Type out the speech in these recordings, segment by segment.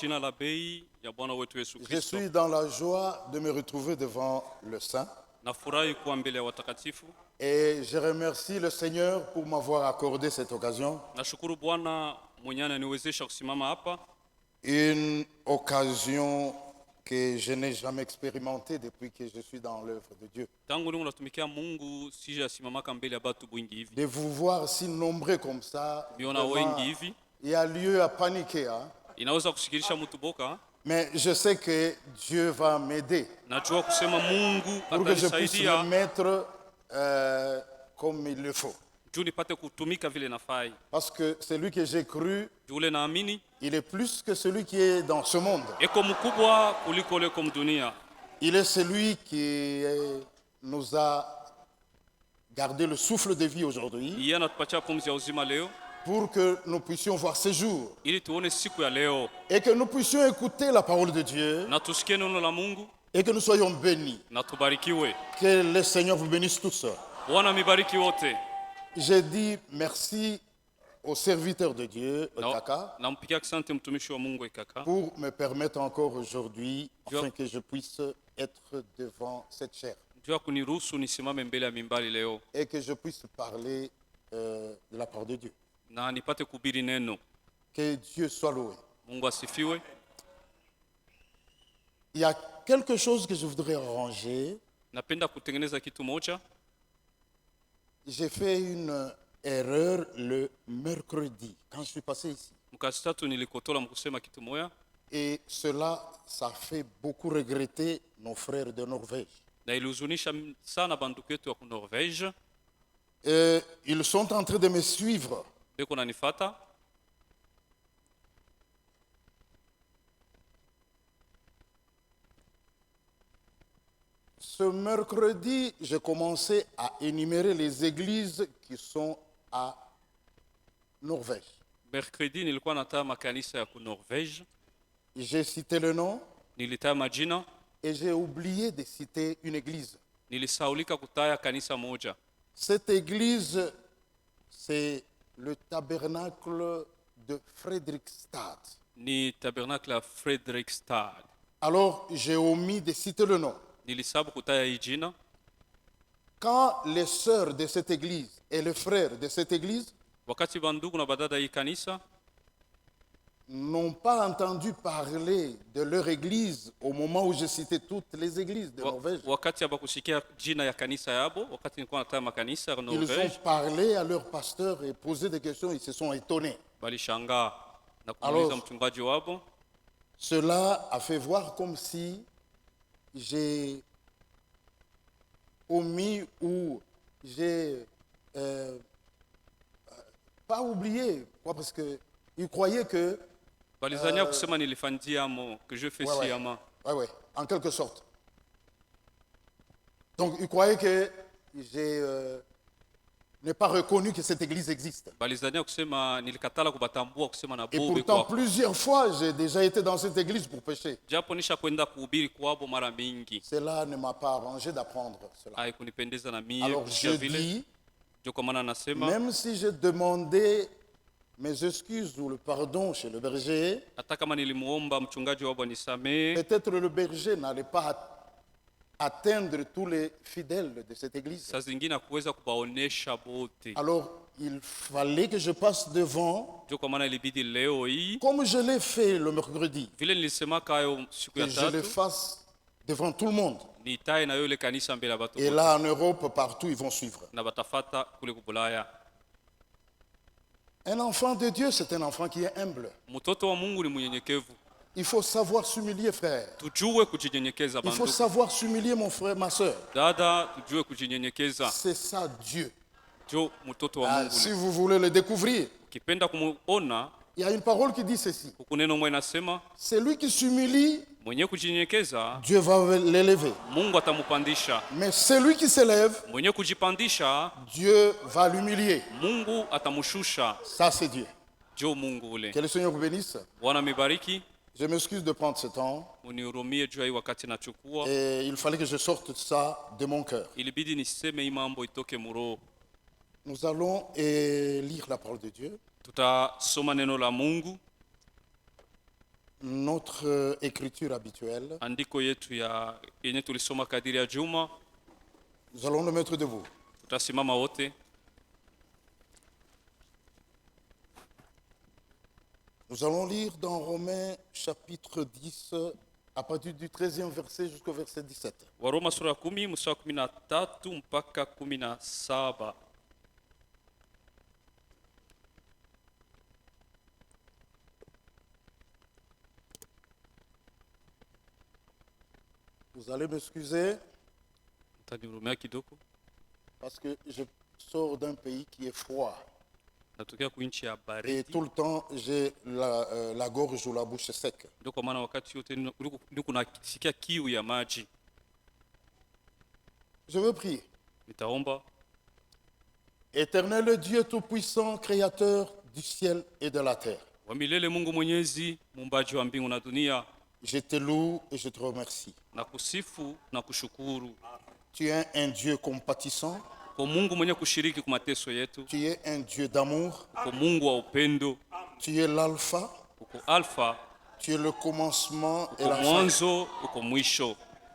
Je suis dans la joie de me retrouver devant le Saint. Et je remercie le Seigneur pour m'avoir accordé cette occasion. Une occasion que je n'ai jamais expérimentée depuis que je suis dans l'œuvre de Dieu. De vous voir si nombreux comme ça, vraiment, il y a lieu à paniquer. Hein? Mais je sais que Dieu va m'aider pour que je puisse me mettre comme il le faut. Parce que celui que j'ai cru, il est plus que celui qui est dans ce monde. Il est celui qui nous a gardé le souffle de vie aujourd'hui pour que nous puissions voir ce jour et que nous puissions écouter la parole de Dieu et que nous soyons bénis. Que le Seigneur vous bénisse tous. J'ai dit merci au serviteur de Dieu, Kaka, pour me permettre encore aujourd'hui, afin que je puisse être devant cette chair et que je puisse parler de la part de Dieu. Que Dieu soit loué. Il y a quelque chose que je voudrais arranger. J'ai fait une erreur le mercredi quand je suis passé ici. Et cela, ça fait beaucoup regretter nos frères de Norvège. Ils sont en train de me suivre. Ce mercredi, j'ai commencé à énumérer les églises qui sont à Norvège. J'ai cité le nom et j'ai oublié de citer une église. Cette église, c'est le tabernacle de Fredrikstad. Alors, j'ai omis de citer le nom. Quand les sœurs de cette église et les frères de cette église n'ont pas entendu parler de leur église au moment où j'ai cité toutes les églises de Norvège, ils ont parlé à leur pasteur et posé des questions, ils se sont étonnés. Alors, cela a fait voir comme si j'ai omis ou j'ai pas oublié, parce qu'ils croyaient que... Oui, en quelque sorte. Donc, ils croyaient que je n'ai pas reconnu que cette église existe. Et pourtant, plusieurs fois, j'ai déjà été dans cette église pour pécher. Cela ne m'a pas arrangé d'apprendre cela. Alors, je dis, même si j'ai demandé mes excuses ou le pardon chez le berger, peut-être le berger n'allait pas atteindre tous les fidèles de cette église. Alors, il fallait que je passe devant, comme je l'ai fait le mercredi, que je le fasse devant tout le monde. Et là, en Europe, partout, ils vont suivre. Un enfant de Dieu, c'est un enfant qui est humble. Il faut savoir s'humilier, frère. Il faut savoir s'humilier, mon frère, ma soeur. C'est ça, Dieu. Si vous voulez le découvrir, il y a une parole qui dit ceci. Celui qui s'humilie, Dieu va l'élever. Mais celui qui s'élève, Dieu va l'humilier. Ça, c'est Dieu. Que le Seigneur vous bénisse. Je m'excuse de prendre ce temps. Et il fallait que je sorte ça de mon cœur. Nous allons lire la parole de Dieu. notre écriture habituelle. Andiko yetu ya yenye tulisoma kadiri ya juma. Nous allons nous mettre debout. Tutasimama wote. Nous allons lire dans Romains chapitre 10 à partir du 13e verset jusqu'au verset 17. Waroma sura 10 mstari 13 mpaka 17. Vous allez m'excuser parce que je sors d'un pays qui est froid. Et tout le temps, j'ai la gorge ou la bouche sec. Je veux prier. Éternel Dieu Tout-Puissant, Créateur du ciel et de la terre. Je te loue et je te remercie. Tu es un Dieu compatissant. Tu es un Dieu d'amour. Tu es l'alpha. Tu es le commencement et la fin.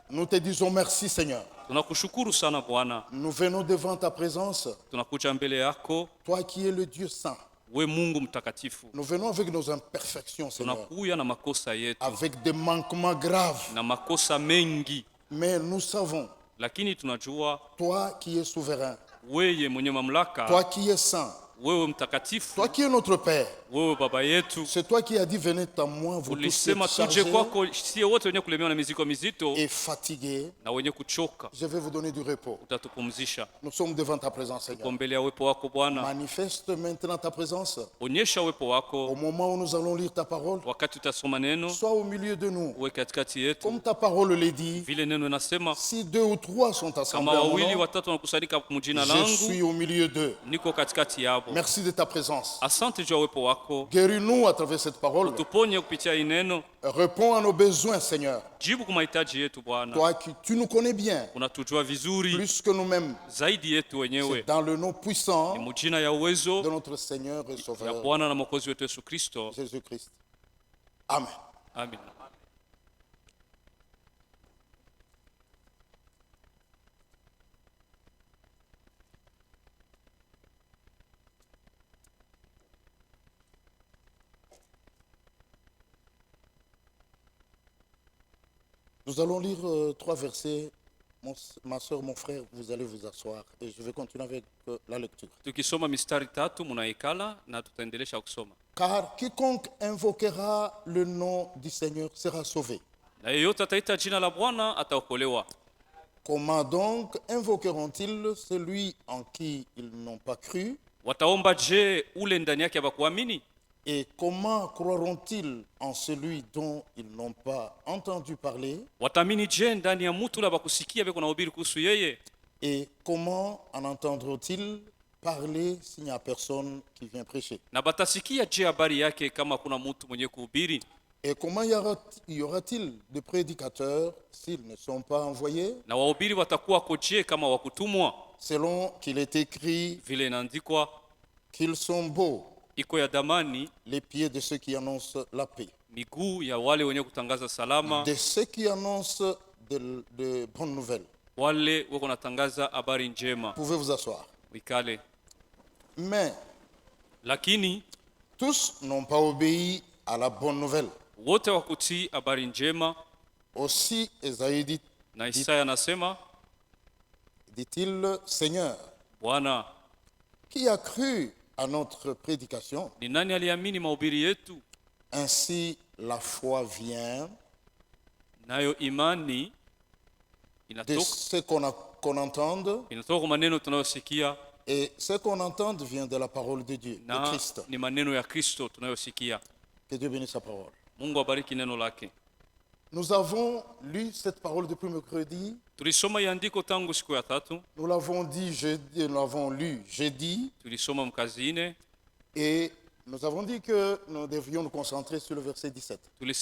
Nous te disons merci, Seigneur. Nous venons devant ta présence. Toi qui es le Dieu saint. Nous venons avec nos imperfections, Seigneur, avec des manquements graves. Mais nous savons, toi qui es souverain, toi qui es saint, toi qui es notre Père, c'est toi qui as dit venez à moi, vous tous êtes chargés et fatigués, je vais vous donner du repos. Nous sommes devant ta présence, Seigneur. Manifeste maintenant ta présence au moment où nous allons lire ta parole. Sois au milieu de nous. Comme ta parole le dit, si 2 ou 3 sont assemblés à mon nom, je suis au milieu d'eux. Merci de ta présence. Guéris-nous à travers cette parole. Réponds à nos besoins, Seigneur. Toi qui tu nous connais bien, plus que nous-mêmes. C'est dans le nom puissant de notre Seigneur et Sauveur Jésus-Christ. Amen. Amen. Nous allons lire 3 versets. Ma soeur, mon frère, vous allez vous asseoir et je vais continuer avec la lecture. Car quiconque invoquera le nom du Seigneur sera sauvé. Comment donc invoqueront-ils celui en qui ils n'ont pas cru? Et comment croiront-ils en celui dont ils n'ont pas entendu parler? Et comment en entendront-ils parler s'il n'y a personne qui vient prêcher? Et comment y aura-t-il de prédicateurs s'ils ne sont pas envoyés? Selon qu'il est écrit qu'ils sont beaux les pieds de ceux qui annoncent la paix, de ceux qui annoncent de bonnes nouvelles. Pouvez vous asseoir. Mais tous n'ont pas obéi à la bonne nouvelle. Aussi Esaïe dit-il, Seigneur, qui a cru à notre prédication? Ainsi la foi vient de ce qu'on entende, et ce qu'on entend vient de la parole de Dieu, de Christ. Que Dieu bénisse sa parole. Nous avons lu cette parole depuis mercredi. Nous l'avons dit jeudi, nous l'avons lu jeudi. Et nous avons dit que nous devrions nous concentrer sur le verset 17. Et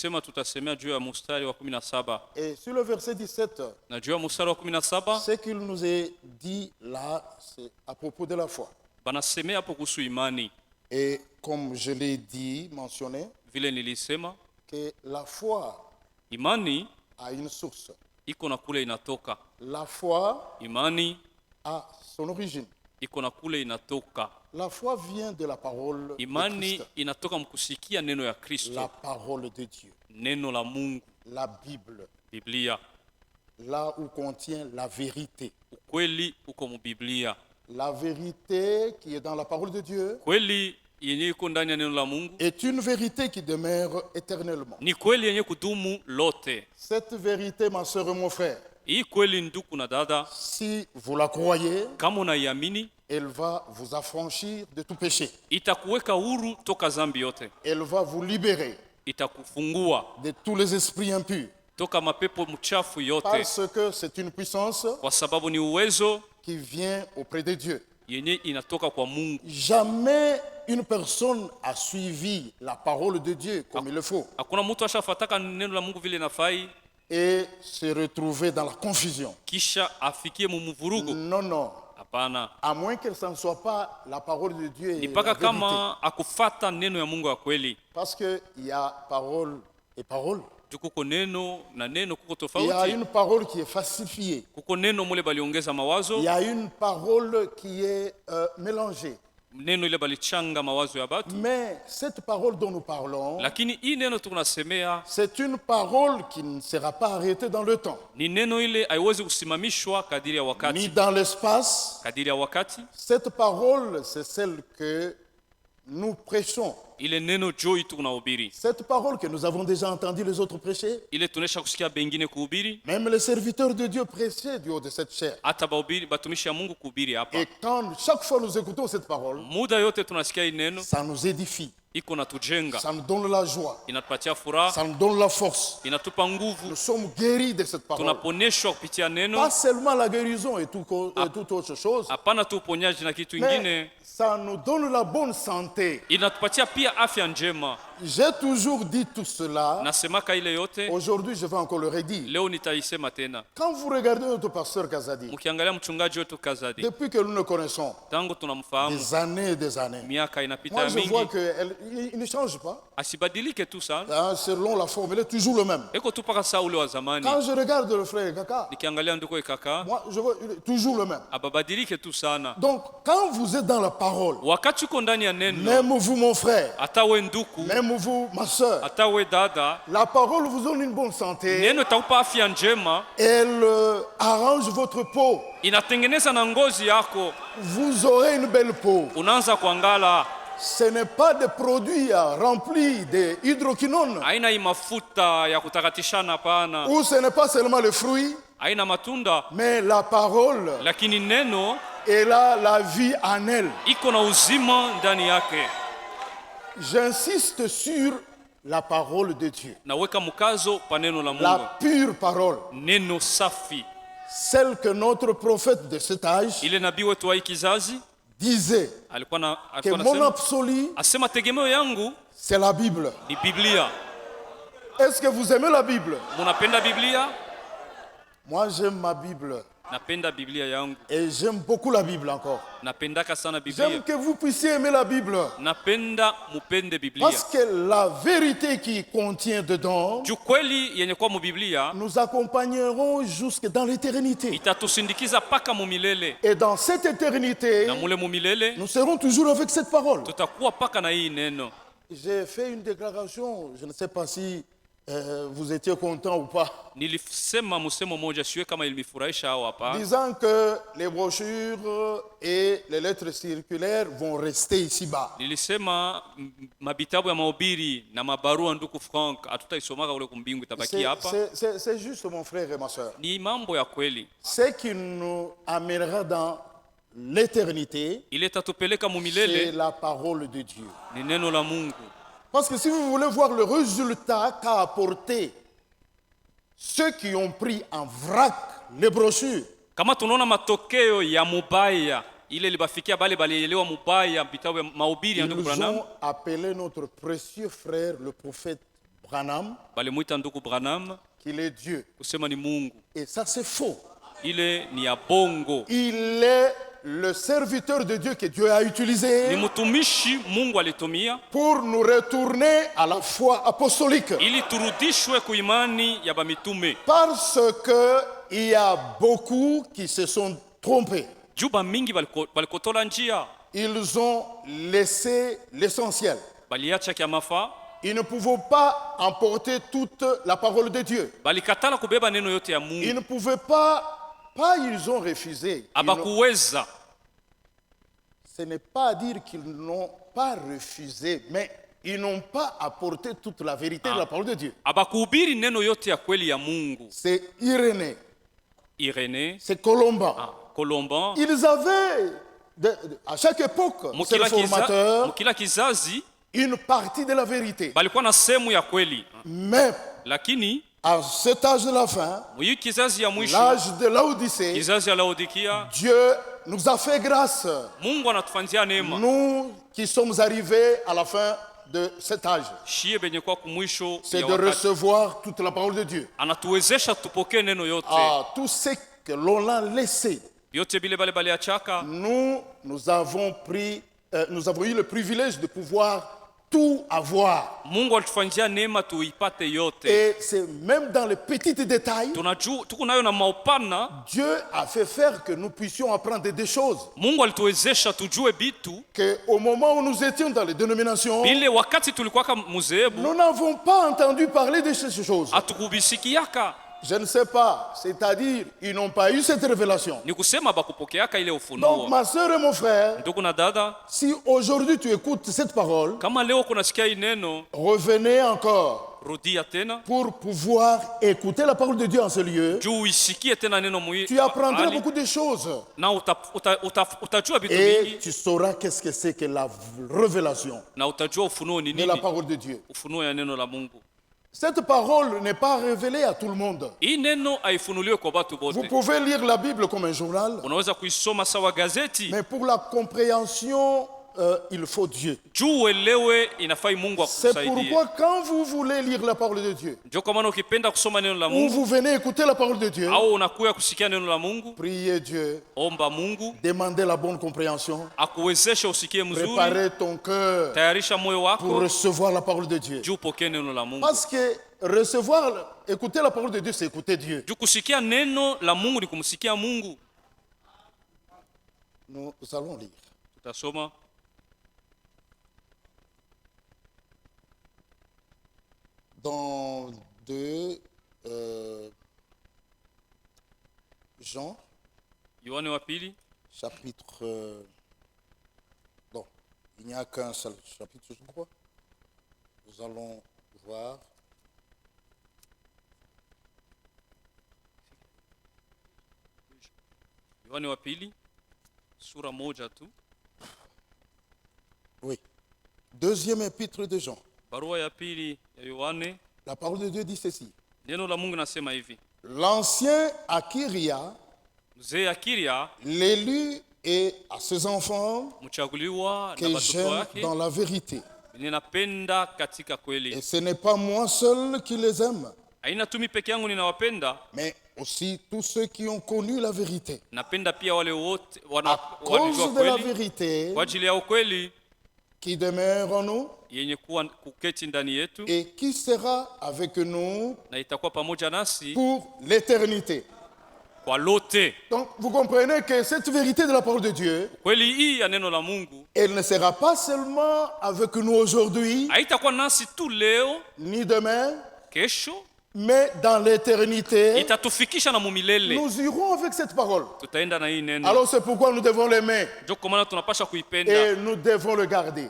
sur le verset 17, ce qu'il nous est dit là, c'est à propos de la foi. Et comme je l'ai dit, mentionné, que la foi imani a une source. Iko na kule inatoka. La foi imani a son origine. Iko na kule inatoka. La foi vient de la parole imani de Christ. Inatoka mkusikia neno ya Kristo. La parole de Dieu. Neno la Mungu. La Bible. Biblia. Là où contient la vérité. Ukweli uko mu Biblia. La vérité qui est dans la parole de Dieu kweli yenye iko ndani ya neno la Mungu est une vérité qui demeure éternellement. Ni kweli yenye kudumu lote. Cette vérité, ma sœur et mon frère, hii kweli ndugu na dada, si vous la croyez, kama unaiamini, elle va vous affranchir de tout péché. Itakuweka huru toka zambi yote. Elle va vous libérer. Itakufungua de tous les esprits impurs. Toka mapepo mchafu yote. Parce que c'est une puissance kwa sababu ni uwezo qui vient auprès de Dieu. Yenye inatoka kwa Mungu. Jamais une personne a suivi la parole de Dieu comme il le faut. Hakuna mtu ashafataka neno la Mungu vile nafai et se retrouver dans la confusion. Kisha afikie mumuvurugo. Non, non. Hapana. À moins que ça ne soit pas la parole de Dieu et la kama akufata neno ya Mungu ya kweli. Parce que il y a parole et parole. Kuko neno na neno kuko tofauti. Il y a une parole qui est falsifiée. Kuko neno mule baliongeza mawazo. Il y a une parole qui est mélangée. Neno ile balichanga mawazo ya batu. Mais cette parole dont nous parlons, lakini hii neno tunasemea, c'est une parole qui ne sera pas arrêtée dans le temps. Ni neno ile haiwezi kusimamishwa kadiri ya wakati. Ni dans l'espace. Kadiri ya wakati. Cette parole, c'est celle que nous prêchons. Ile neno joy tunahubiri. Cette parole que nous avons déjà entendu les autres prêcher. Ile tunesha kusikia bengine kuhubiri. Même les serviteurs de Dieu prêchaient du haut de cette chair. Hata bahubiri batumishi ya Mungu kuhubiri hapa. Et quand chaque fois nous écoutons cette parole, muda yote tunasikia hii neno, ça nous édifie. Iko natujenga. Ça nous donne la joie. Inatupatia furaha. Ça nous donne la force. Inatupa nguvu. Nous sommes guéris de cette parole. Tunaponeshwa kupitia neno. Pas seulement la guérison et toute autre chose. Hapana tu uponyaji na kitu ingine. Ça nous donne la bonne santé. Inatupatia pia afya njema. J'ai toujours dit tout cela. Nasemaka ile yote. Aujourd'hui, je vais encore le redire. Leo nitaisema tena. Quand vous regardez notre pasteur Kazadi, mukiangalia mchungaji wetu Kazadi, depuis que nous le connaissons, tangu tunamfahamu, des années et des années, miaka inapita moi je mingi, vois qu'il ne change pas. Asibadilike tu sana. Selon la forme, il est toujours le même. Eko tu paka saa ule wa zamani. Quand je regarde le frère Kaka, nikiangalia ndugu Kaka, moi je vois il est toujours le même. Ababadilike tu sana. Donc quand vous êtes dans la parole, wakati uko ndani ya neno, même vous mon frère, hata we nduku, même vous ma sœur, hata we dada, la parole vous donne une bonne santé. Neno itakupa afya njema. Elle arrange votre peau. Inatengeneza na ngozi yako. Vous aurez une belle peau. Unaanza kuangala. Ce n'est pas des produits remplis de hydroquinone. Haina mafuta ya kutakatisha pana. Ou ce n'est pas seulement le fruit. Haina matunda. Mais la parole. Lakini neno. Elle a la vie en elle. Iko na uzima ndani yake. J'insiste sur la parole de Dieu. Naweka mkazo pa neno la Mungu. La pure parole. Neno safi. Celle que notre prophète de cet âge. Ile nabii wetu wa kizazi disait que mon absolu, asema tegemeo yangu, c'est la Bible. Ni Biblia. Est-ce que vous aimez la Bible? Munapenda Biblia? Moi j'aime ma Bible. Napenda Biblia yangu. Et j'aime beaucoup la Bible encore. Napendaka sana Biblia. J'aime que vous puissiez aimer la Bible. Napenda mupende Biblia. Parce que la vérité qui contient dedans, jukweli yenye kwa mu Biblia, nous accompagnerons jusque dans l'éternité. Itatusindikiza paka mu milele. Et dans cette éternité, na mule mu milele, nous serons toujours avec cette parole. Tutakuwa paka na hii neno. J'ai fait une déclaration, je ne sais pas si vous étiez content ou pas. Nilisema musemo moja siwe kama ilimifurahisha au hapa. Disant que les brochures et les lettres circulaires vont rester ici-bas. Nilisema mabitabu ya mahubiri na mabarua ndugu Frank hatutaisomaka ule kumbingu itabaki hapa. C'est juste mon frère et ma sœur. Ni mambo ya kweli. Ce qui nous amènera dans l'éternité, c'est la parole de Dieu. Ni neno la Mungu. Parce que si vous voulez voir le résultat qu'a apporté ceux qui ont pris en vrac les brochures, kama tunaona matokeo ya mubaya ile libafikia bale balielewa mubaya bitabu ya mahubiri ya ndugu Branham, ils ont appelé notre précieux frère le prophète Branham, balimuita ndugu Branham qu'il est Dieu. kusema ni Mungu. Et ça c'est faux. Ile ni ya bongo. Il est le serviteur de Dieu que Dieu a utilisé ni mtumishi Mungu alitumia pour nous retourner à la foi apostolique. Ili turudishwe ku imani ya bamitume. Parce que il y a beaucoup qui se sont trompés. Juba mingi balikotola njia. Ils ont laissé l'essentiel. Baliacha kia mafa. Ils ne pouvaient pas emporter toute la parole de Dieu. Balikatala kubeba neno yote ya Mungu. Ils ne pouvaient pas ils ont refusé. Abakuweza. Ce n'est pas à dire qu'ils n'ont pas refusé, mais ils n'ont pas apporté toute la vérité de la parole de Dieu. Abakuhubiri neno yote ya kweli ya Mungu. C'est Irénée. C'est Colomban. Colomban. Ils avaient à chaque époque, c'est le formateur, une partie de la vérité. Mais à cet âge de la fin, l'âge de Laodicée, Dieu nous a fait grâce. Nous qui sommes arrivés à la fin de cet âge, c'est de recevoir toute la parole de Dieu. Tout ce que l'on a laissé, nous avons eu le privilège de pouvoir tout avoir. Et c'est même dans les petits détails, Dieu a fait faire que nous puissions apprendre des choses. Qu'au moment où nous étions dans les dénominations, nous n'avons pas entendu parler de ces choses. Je ne sais pas, c'est-à-dire ils n'ont pas eu cette révélation. Donc ma soeur et mon frère, si aujourd'hui tu écoutes cette parole, revenez encore pour pouvoir écouter la parole de Dieu en ce lieu. Tu apprendras beaucoup de choses et tu sauras qu'est-ce que c'est que la révélation de la parole de Dieu. Cette parole n'est pas révélée à tout le monde. Vous pouvez lire la Bible comme un journal, mais pour la compréhension, il faut Dieu. C'est pourquoi quand vous voulez lire la parole de Dieu, ou vous venez écouter la parole de Dieu, priez Dieu, demandez la bonne compréhension, préparez ton cœur pour recevoir la parole de Dieu. Parce que écouter la parole de Dieu, c'est écouter Dieu. Nous allons lire. Dans 2 Jean, chapitre... non, il n'y a qu'un seul chapitre, je crois. Nous allons voir. Oui. Deuxième épître de Jean. La parole de Dieu dit ceci. L'ancien Akiria, l'élu et à ses enfants que j'aime dans la vérité. Et ce n'est pas moi seul qui les aime, mais aussi tous ceux qui ont connu la vérité. À cause de la vérité qui demeure en nous et qui sera avec nous pour l'éternité. Donc vous comprenez que cette vérité de la parole de Dieu, elle ne sera pas seulement avec nous aujourd'hui, ni demain, mais dans l'éternité, nous irons avec cette parole. Alors c'est pourquoi nous devons l'aimer et nous devons le garder.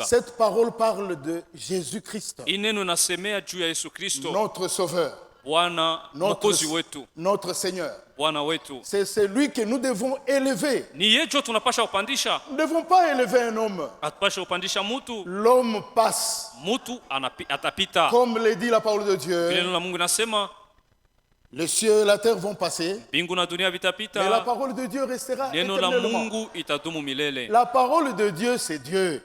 Cette parole parle de Jésus-Christ, notre Sauveur, notre Seigneur. C'est celui que nous devons élever. Nous ne devons pas élever un homme. L'homme passe. Comme le dit la parole de Dieu, les cieux et la terre vont passer, mais la parole de Dieu restera éternellement. La parole de Dieu, c'est Dieu.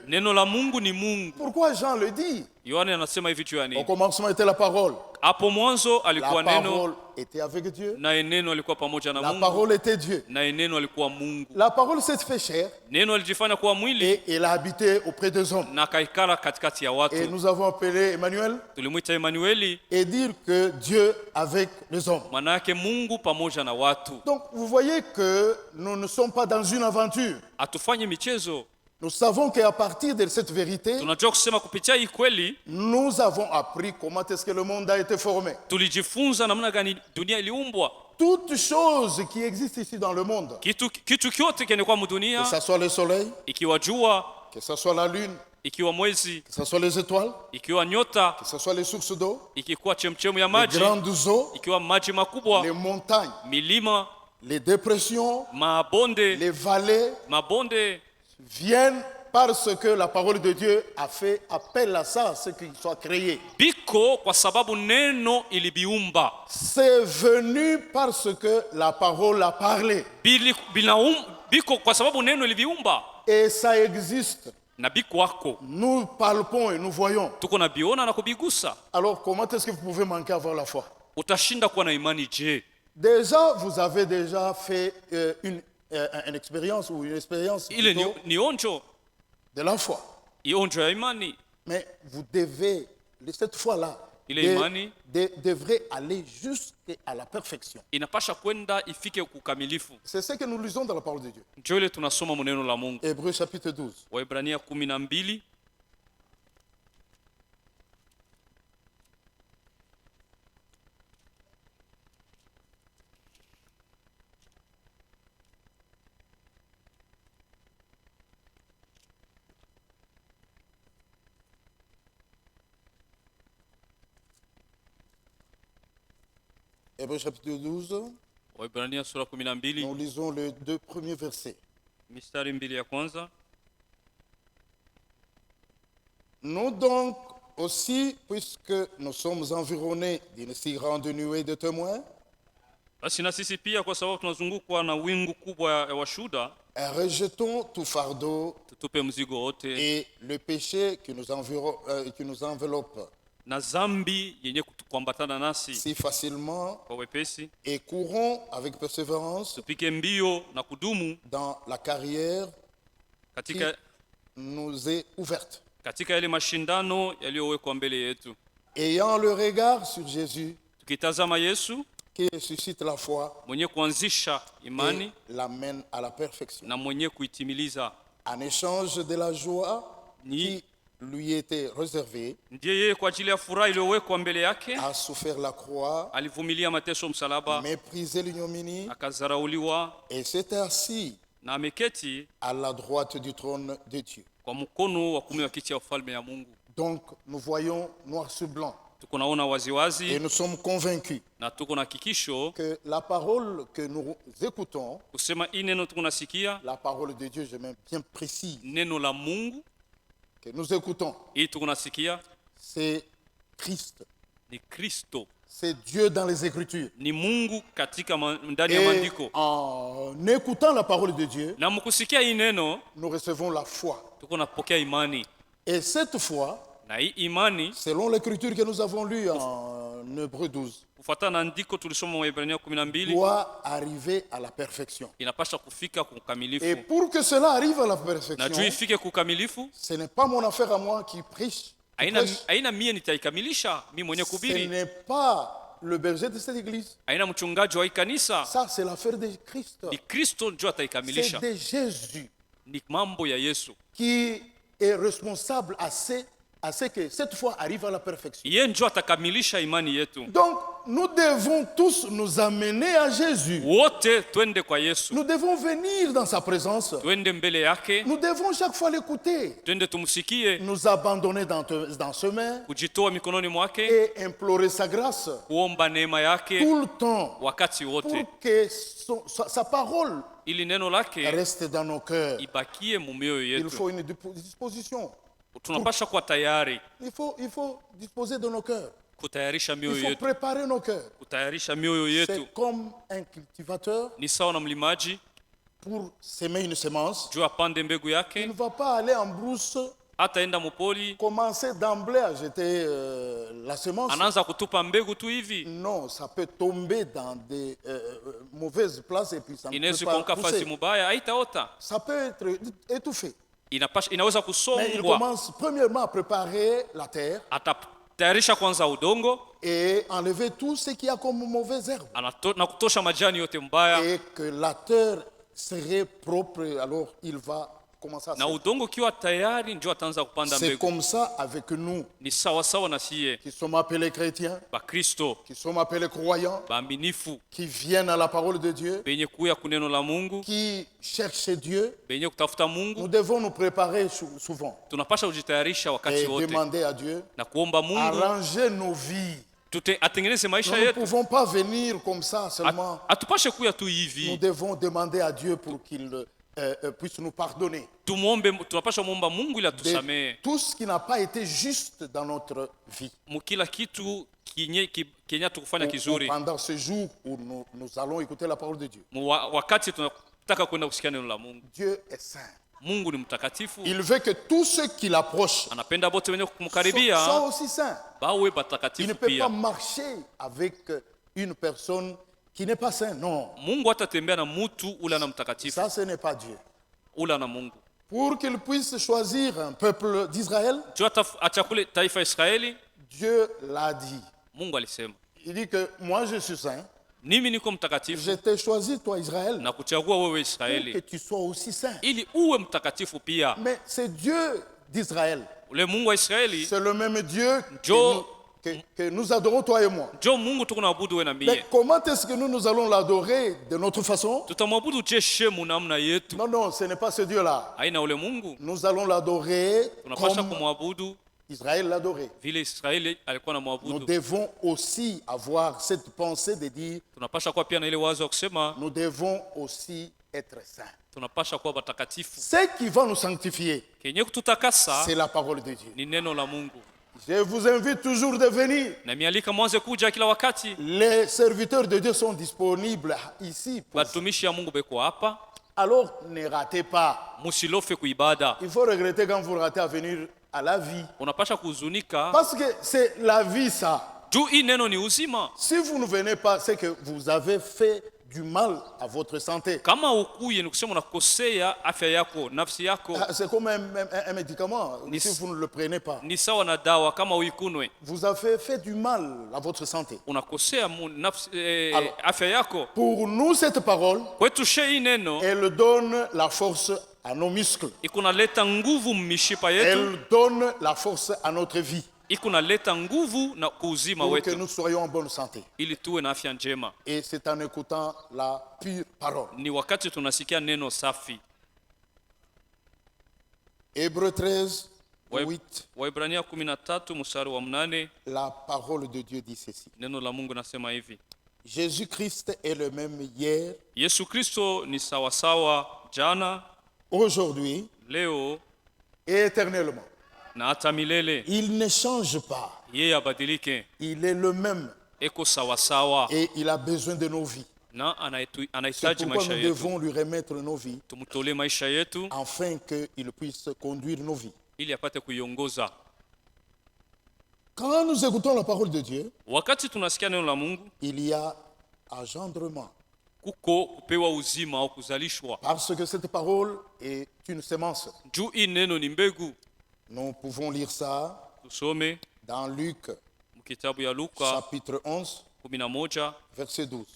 Pourquoi Jean le dit? Au commencement était la parole. La parole était avec Dieu. naye neno alikuwa pamoja na La Mungu, parole était Dieu. naye neno alikuwa Mungu. La parole s'est fait chair Neno alijifanya kuwa mwili et il a habité auprès des hommes. na akaikala katikati ya Et watu. nous avons appelé Emmanuel Tulimwita Emanueli, et dire que Dieu avec les hommes. maana yake Mungu pamoja na watu. Donc vous voyez que nous ne sommes pas dans une aventure. Atufanye michezo. Nous savons qu'à partir de cette vérité, Tunajua kusema kupitia hii kweli, nous avons appris comment est-ce que le monde a été formé. tulijifunza namna gani dunia iliumbwa. Toutes choses qui existent ici dans le monde, Kitu kyote kinakuwa mdunia, que ce soit le soleil, ikiwa jua, que ce soit la lune, ikiwa mwezi, que ce soit les étoiles, ikiwa nyota, que ce soit les sources d'eau, ikikuwa chemchemu ya les maji, grandes eaux, ikiwa maji makubwa, les montagnes, milima, les dépressions, mabonde, les vallées, mabonde viennent parce que la parole de Dieu a fait appel à ça, ce qui soit créé. biko kwa sababu neno ilibiumba. C'est venu parce que la parole a parlé. Biko kwa sababu neno ilibiumba. Et ça existe. Na biko wako. Nous palpons et nous voyons. Tuko na biona na kubigusa. Alors comment est-ce que vous pouvez manquer avoir la foi? Utashinda kuwa na imani je? Déjà, vous avez déjà fait une expérience ou une expérience ile ni onjo de la foi. Ionjo ya imani. Mais vous devez, cette foi-là, devrait aller jusqu'à la perfection. Inapasha kwenda ifike kukamilifu. C'est ce que nous lisons dans la parole de Dieu. Ndio ile tunasoma maneno la Mungu. Hébreux chapitre 12. Waebrania 12. Hébreux chapitre 12. Waebrania sura 12. Nous lisons les 2 premiers versets. Mistari mbili ya kwanza. Nous donc aussi, puisque nous sommes environnés d'une si grande nuée de témoins, basi na sisi pia kwa sababu tunazungukwa na wingu kubwa ya washuhuda, rejetons tout fardeau tutupe mzigo wote et le péché qui nous enveloppe na zambi yenye kuambatana nasi si facilement kwa wepesi, et courons avec persévérance tupike mbio na kudumu dans la carrière katika qui nous est ouverte, katika yale mashindano yaliyowekwa mbele yetu, ayant le regard sur Jésus tukitazama Yesu qui suscite la foi, mwenye kuanzisha imani et l'amène à la perfection, na mwenye kuitimiliza. en échange de la joie qui lui était réservée, ndiye yeye kwa ajili ya furaha iliyowekwa mbele yake a souffert la croix, alivumilia mateso msalaba, méprisé l'ignominie, akazarauliwa et s'est assis na ameketi à la droite du trône de Dieu. kwa mkono wa kuume wa kiti ya ufalme ya Mungu. Donc nous voyons noir sur blanc Tuko naona waziwazi et nous sommes convaincus na tuko na hakikisho que la parole que nous écoutons, kusema hii neno tuko nasikia, la parole de Dieu, je mets bien précis, neno la Mungu que nous écoutons, hii tuko nasikia c'est Christ, ni Kristo, c'est Dieu dans les Écritures. ni Mungu katika ndani ya Et maandiko. en écoutant la parole de Dieu, Na mkusikia hii neno nous recevons la foi. tuko napokea imani, Et cette foi, na hii imani selon l'écriture que nous avons lue en Hébreux 12, kufuatana na andiko tulisoma Waebrania 12 doit arriver à la perfection. inapaswa kufika Et kukamilifu. pour que cela arrive à la Na juu perfection, ifike kukamilifu, ce n'est pas mon affaire à moi qui prêche. haina mie nitaikamilisha mimi mwenye Ce kubiri, n'est pas le berger de cette église. haina mchungaji wa hii kanisa, Ça, c'est l'affaire de Christ. ni Kristo ndio C'est ataikamilisha. de Jésus Ni mambo ya Yesu, qui est responsable à ce que cette foi arrive à la perfection. yeye ndio atakamilisha imani yetu. Donc, nous devons tous nous amener à Jésus. Wote twende kwa Yesu, Nous devons venir dans sa présence. twende mbele yake, Nous devons chaque fois l'écouter. twende tumsikie, Nous abandonner dans ses mains kujitoa mikononi mwake, et implorer sa grâce kuomba neema yake tout le temps wakati wote, pour que sa parole ili neno lake reste dans nos cœurs. ibakie mumioyo Il yetu. faut une disposition. Tunapasha kuwa tayari Il faut disposer de nos cœurs. kutayarisha Il mioyo faut yetu, préparer nos cœurs. kutayarisha mioyo yetu. C'est comme un cultivateur Ni sawa na mlimaji pour semer une semence. juu apande mbegu Il ne yake, va pas aller en brousse ataenda mupoli commencer d'emblée à jeter la semence. Anaanza kutupa mbegu tu hivi. Non, ça peut tomber dans des mauvaises places et puis ça ne peut pas pousser. Mubaya haitaota. Ça peut être étouffé. Inaweza kusongwa. Mais il commence premièrement à préparer la terre. Atatayarisha kwanza udongo et enlever tout ce qu'il y a comme mauvaise herbe. Na kutosha majani yote mbaya. Et que la terre serait propre, alors il va commencer à na udongo kiwa tayari ndio ataanza kupanda mbegu. C'est comme ça avec nous. Ni sawa sawa na siye. Qui sommes appelés chrétiens. Ba Kristo. Qui sommes appelés croyants. Baaminifu. Qui viennent à la parole de Dieu. Benye kuya kuneno la Mungu. Qui cherchent Dieu. Benye kutafuta Mungu. Nous devons nous préparer souvent. Tunapasha kujitayarisha wakati wote. Et demander à Dieu. Na kuomba Mungu. Arranger nos vies. Atengeneze maisha yetu. Nous ne pouvons pas venir comme ça seulement. Atupashe kuya tu hivi. Nous devons demander à Dieu pour qu'il puisse nous pardonner. Tunapasha muomba Mungu ili atusamee. Tout ce qui n'a pas été juste dans notre vie. Mukila kitu Kenya tukufanya kizuri. Pendant ce jour où nous allons écouter la parole de Dieu. Wakati tunataka kwenda kusikia neno la Mungu. Dieu est saint. Mungu ni mtakatifu. Il veut que tous ceux qui l'approchent anapenda bote wenye kumkaribia sont aussi saints. Bawe batakatifu. Il ne peut pas marcher avec une personne qui n'est pas saint. Non. Mungu atatembea na mtu ula na mtakatifu. Ça ce n'est pas Dieu. Ula na Mungu. Pour qu'il puisse choisir un peuple d'Israël. Dieu l'a dit. Mungu alisema. Il dit que moi je suis saint. Mimi niko mtakatifu. Je t'ai choisi toi Israël. Na kuchagua wewe Israeli. Pour que tu sois aussi saint. Ili uwe mtakatifu pia. Mais c'est Dieu d'Israël. Ule Mungu wa Israeli. C'est le même Dieu que nous adorons toi et moi. Mais comment est-ce que nous allons l'adorer de notre façon? Non, non, ce n'est pas ce Dieu-là. Nous allons l'adorer comme Israël l'adorait. Nous devons aussi avoir cette pensée de dire nous devons aussi être saints. Ce qui va nous sanctifier, c'est la parole de Dieu. Je vous invite toujours de venir. Les serviteurs de Dieu sont disponibles ici. Alors ne ratez pas. Il faut regretter quand vous ratez à venir à la vie. Parce que c'est la vie ça. Si vous ne venez pas, c'est que vous avez fait du mal à votre santé. C'est comme un médicament. Si vous ne le prenez pas, vous avez fait du mal à votre santé. Alors, pour nous, cette parole, elle donne la force à nos muscles. Elle donne la force à notre vie. Pour que nous soyons en bonne santé. Et c'est en écoutant la pure parole. Hébreux 13, 8. La parole de Dieu dit ceci. Jésus-Christ est le même hier, aujourd'hui et éternellement. Il ne change pas. Il est le même. Et il a besoin de nos vies. C'est pourquoi nous devons lui remettre nos vies afin qu'il puisse conduire nos vies. Quand nous écoutons la parole de Dieu, il y a engendrement. Parce que cette parole est une semence. Nous pouvons lire ça dans Luc, chapitre 11, verset 12.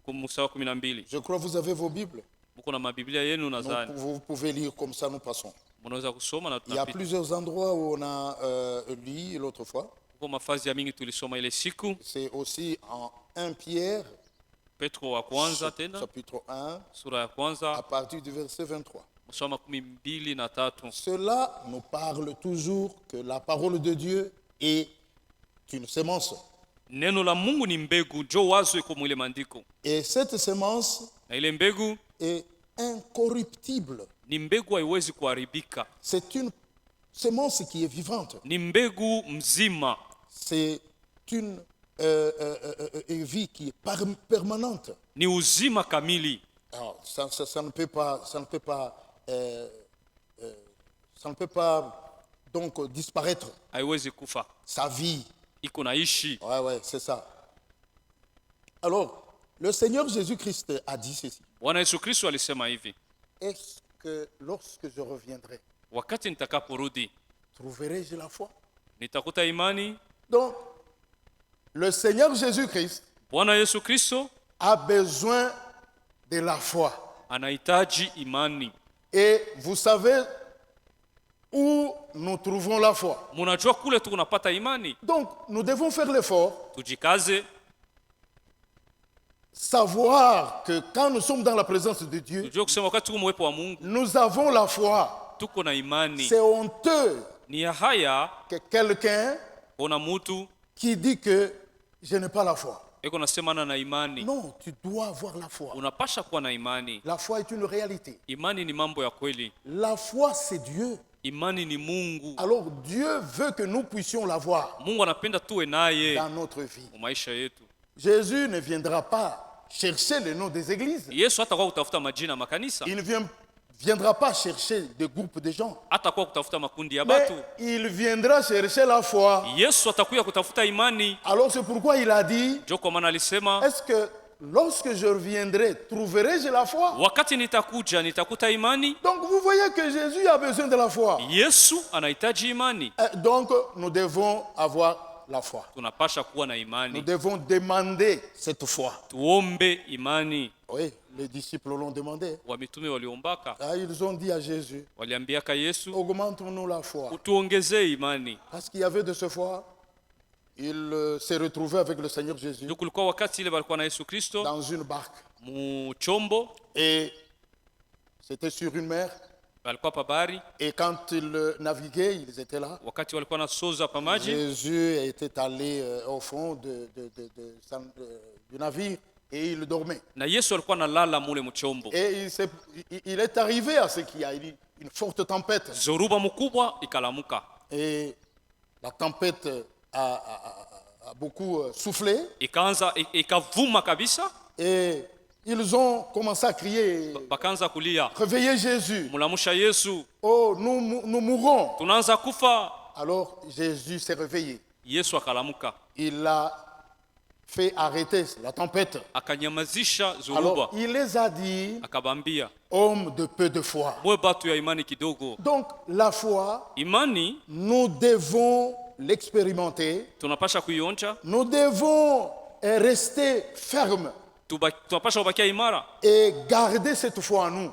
Je crois que vous avez vos Bibles. Vous pouvez lire comme ça, nous passons. Il y a plusieurs endroits où on a lu l'autre fois. C'est aussi en 1 Pierre, chapitre 1, à partir du verset 23. Cela nous parle toujours que la parole de Dieu est une semence. Et cette semence est incorruptible. C'est une semence qui est vivante. C'est une vie qui est permanente. Alors, ça ne peut pas donc disparaître. Haiwezi kufa. Sa vie. Iko naishi. Ouais, c'est ça. Alors, le Seigneur Jésus-Christ a dit ceci. Bwana Yesu Kristo alisema hivi. Est-ce que lorsque je reviendrai, wakati nitakaporudi, trouverai-je la foi? Nitakuta imani? Donc, le Seigneur Jésus-Christ Bwana Yesu Kristo a besoin de la foi. Anahitaji imani. Et vous savez où nous trouvons la foi. Munajua kule tu unapata imani. Donc, nous devons faire l'effort. Tujikaze. Savoir que quand nous sommes dans la présence de Dieu, nous avons la foi. C'est honteux que quelqu'un qui dit que je n'ai pas la foi. Non, tu dois avoir la foi. La foi est une réalité. La foi, c'est Dieu. Alors Dieu veut que nous puissions l'avoir dans notre vie. Jésus ne viendra pas chercher le nom des églises. Il ne viendra pas chercher des groupes de gens. Mais il viendra chercher la foi. Alors c'est pourquoi il a dit, est-ce que lorsque je reviendrai, trouverai-je la foi? Donc vous voyez que Jésus a besoin de la foi. Donc nous devons avoir la foi. Nous devons demander cette foi. Oui, les disciples l'ont demandé. Ils ont dit à Jésus, augmente-nous la foi. Parce qu'il y avait de ce foi, il s'est retrouvé avec le Seigneur Jésus dans une barque. Et c'était sur une mer. Et quand ils naviguaient, ils étaient là. Jésus était allé au fond du navire et il dormait. Et il est arrivé à ce qu'il y a eu une forte tempête. Et la tempête a beaucoup soufflé. Et ils ont commencé à crier, réveillez Jésus. Oh, nous mourrons. Alors Jésus s'est réveillé. Il a fait arrêter la tempête. Alors il les a dit, hommes de peu de foi. Donc la foi, nous devons l'expérimenter. Nous devons rester fermes et garder cette foi en nous.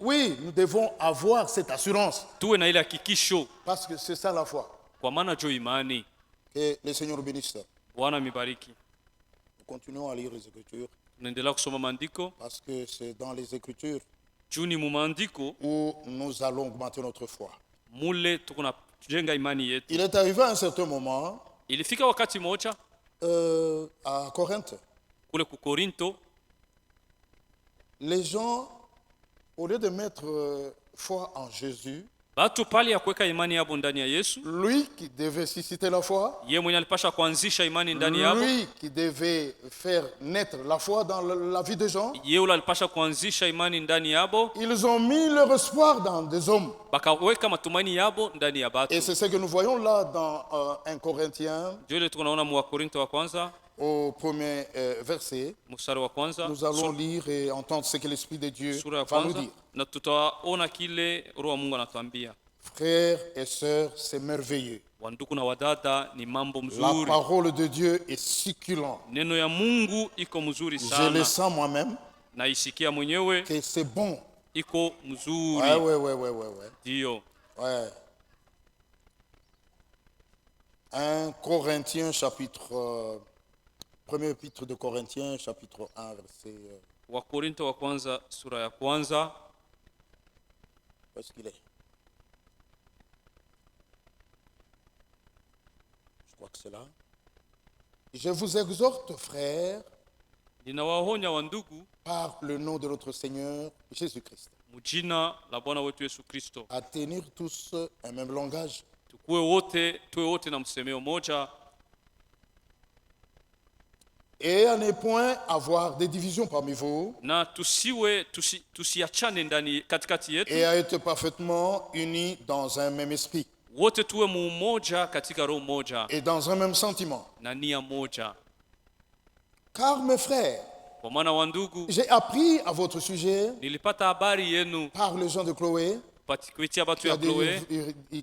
Oui, nous devons avoir cette assurance. Parce que c'est ça la foi. Que le Seigneur bénisse. Nous continuons à lire les Écritures. Parce que c'est dans les Écritures où nous allons augmenter notre foi. Il est arrivé à un certain moment à Corinthe. Les gens, au lieu de mettre foi en Jésus, lui qui devait susciter la foi, lui qui devait faire naître la foi dans la vie des gens, ils ont mis leur espoir dans des hommes. Et c'est ce que nous voyons là dans 1 Corinthiens. Au premier verset, nous allons lire et entendre ce que l'Esprit de Dieu va nous dire. Frères et sœurs, c'est merveilleux. La parole de Dieu est succulente. Je le sens moi-même que c'est bon. Ouais. 1 Corinthiens chapitre... Premier épître de Corinthiens, chapitre 1, verset... Où est-ce qu'il est? Je crois que c'est là. Je vous exhorte, frères, par le nom de notre Seigneur Jésus-Christ, à tenir tous un même langage, Et à ne point avoir des divisions parmi vous. Na tusiachane ndani katikati yetu. Et à être parfaitement unis dans un même esprit. Wote tuwe mmoja katika roho moja. Et dans un même sentiment. Na nia moja. Car mes frères, kwa maana wa ndugu, j'ai appris à votre sujet nilipata habari yenu par les gens de Chloé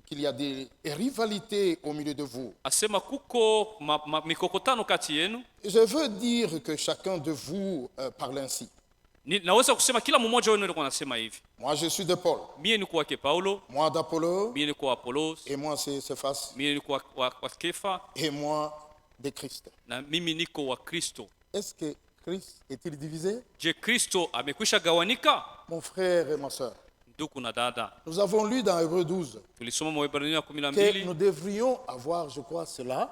qu'il y a des rivalités au milieu de vous. Asema kuko mikokotano kati yenu. Je veux dire que chacun de vous parle ainsi. Naweza kusema kila mmoja wenu alikuwa anasema hivi. Moi je suis de Paul. Mie ni kwa Paulo. Moi d'Apollo. Mie ni kwa Apollos. Et moi c'est Cephas. Mie ni kwa Kefa. Et moi de Christ. Na mimi niko wa Kristo. Est-ce que Christ est-il divisé? Je Kristo amekwisha gawanika? Mon frère et ma sœur. Ndugu na dada. Nous avons lu dans Hébreux 12. Tulisoma Waebrania 12. Que nous devrions avoir, je crois cela.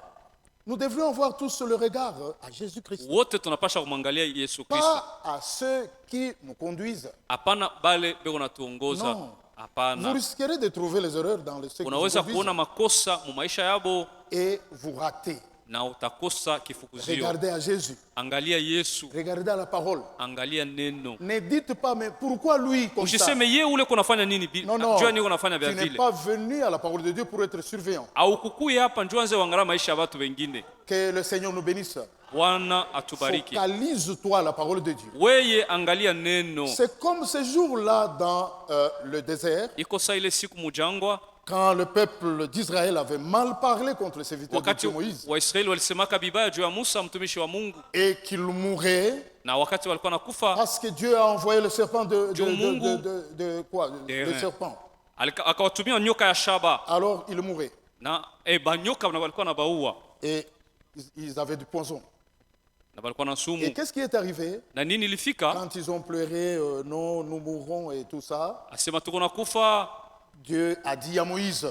Nous devrions avoir tous le regard à Jésus-Christ. Wote tunapasha kumwangalia Yesu Kristo. Pas à ceux qui nous conduisent. Hapana bale beko natuongoza. Non. Hapana. Vous risquerez de trouver les erreurs dans les ceux qui vous conduisent. Unaweza kuona makosa mu maisha yabo. Et vous ratez. Na utakosa kifukuzio. Regardez à Jésus. Angalia Yesu. Regardez à la parole. Angalia neno. Ne dites pas mais pourquoi lui comme ça? Usiseme yeye ule kunafanya nini bila. Non, Jua nini kunafanya vya vile. Tu n'es pas venu à la parole de Dieu pour être surveillant. Au kukuya hapa njoo anze kuangalia maisha ya watu wengine. Que le Seigneur nous bénisse. Bwana atubariki. Focalise-toi la parole de Dieu. Weye angalia neno. C'est comme ce jour-là dans le désert. Iko saa ile siku mujangwa. Quand le peuple d'Israël avait mal parlé contre le serviteur de Dieu Moïse, et qu'il mourait, parce que Dieu a envoyé le serpent de quoi? Le serpent. Alors il mourait. Et ils avaient du poison. Et qu'est-ce qui est arrivé? Quand ils ont pleuré, non, nous mourrons et tout ça, Dieu a dit à Moïse,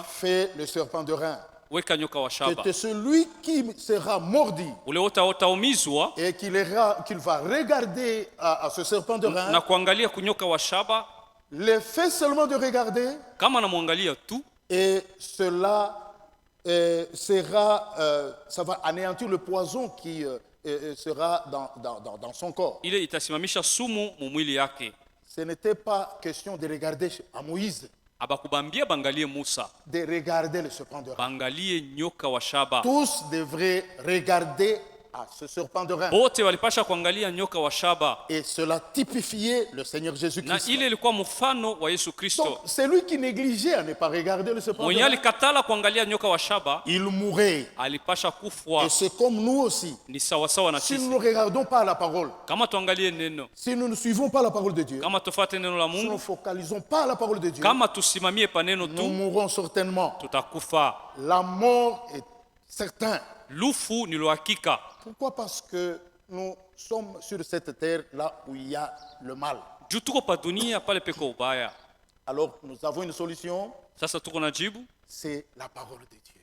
fais le serpent de rein. C'est celui qui sera mordi et qu'il va regarder à ce serpent de rein. Le fait seulement de regarder, et cela sera, ça va anéantir le poison qui sera dans son corps. Ce n'était pas question de regarder à Moïse, de regarder le serpent de rein. Tous devraient regarder à ce serpent de rein. Et cela typifiait le Seigneur Jésus-Christ. Donc, celui qui négligeait à ne pas regarder le serpent de rein, il mourait. Et c'est comme nous aussi. Si nous ne regardons pas la parole, si nous ne suivons pas la parole de Dieu, si nous ne focalisons pas la parole de Dieu, nous mourrons certainement. La mort est certaine. Pourquoi? Parce que nous sommes sur cette terre là où il y a le mal. Alors nous avons une solution. C'est la parole de Dieu.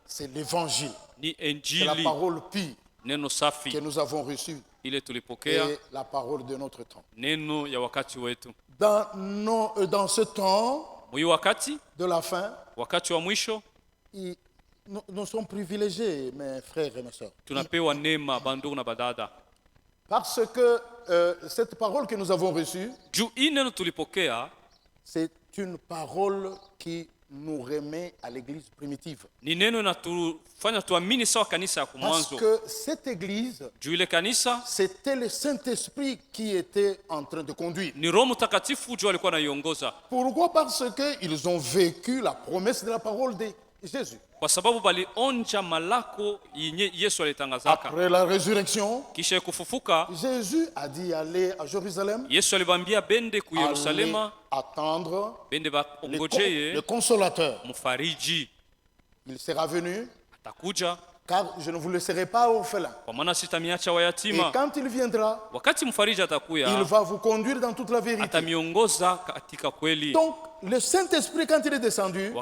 C'est l'évangile. C'est la parole pure que nous avons reçue. Et la parole de notre temps. Dans ce temps de la fin, nous sommes privilégiés, mes frères et mes sœurs. Parce que cette parole que nous avons reçue, c'est une parole qui nous remet à l'église primitive. Parce que cette église, c'était le Saint-Esprit qui était en train de conduire. Pourquoi? Parce qu'ils ont vécu la promesse de la parole de Jésus. Après la résurrection, Jésus a dit aller à Jérusalem, aller attendre le consolateur. Il sera venu, car je ne vous laisserai pas orphelin. Et quand il viendra, il va vous conduire dans toute la vérité. Donc, le Saint-Esprit, quand il est descendu,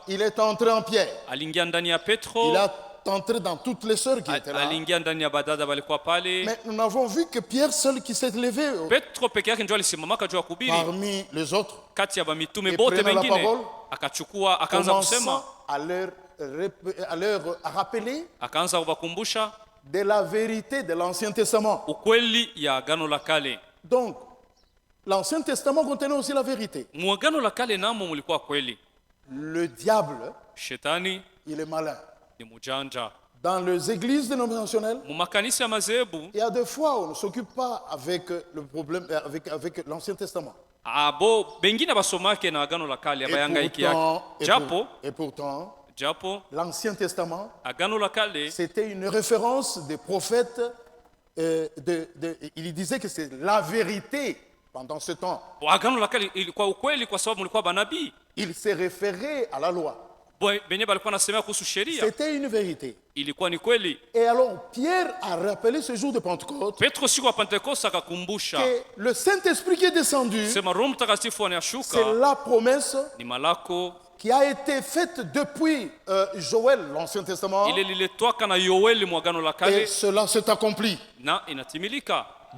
il est entré en Pierre. Il a entré dans toutes les sœurs qui étaient là. Mais nous avons vu que Pierre seul qui s'est levé parmi les autres et prenant la parole, commençant à leur rappeler de la vérité de l'Ancien Testament. Donc, l'Ancien Testament contenait aussi la vérité. Le diable, il est malin. Dans les églises dénominationnelles, il y a des fois où on ne s'occupe pas avec le problème, avec l'Ancien Testament. Et pourtant, l'Ancien Testament, c'était une référence des prophètes. Il disait que c'est la vérité pendant ce temps. Il s'est référé à la loi. C'était une vérité. Et alors Pierre a rappelé ce jour de Pentecôte que le Saint-Esprit qui est descendu, c'est la promesse qui a été faite depuis Joël, l'Ancien Testament, et cela s'est accompli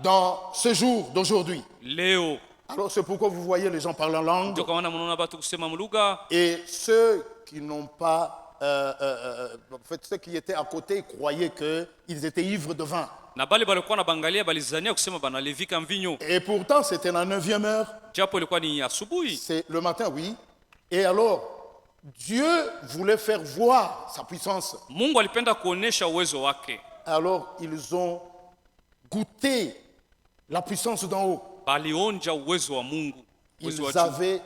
dans ce jour d'aujourd'hui. Alors c'est pourquoi vous voyez les gens parler en langue, et ceux qui n'ont pas, en fait, ceux qui étaient à côté croyaient qu'ils étaient ivres de vin. Et pourtant c'était la 9e heure. C'est le matin, oui. Et alors Dieu voulait faire voir sa puissance. Alors ils ont goûté la puissance d'en haut. Ils avaient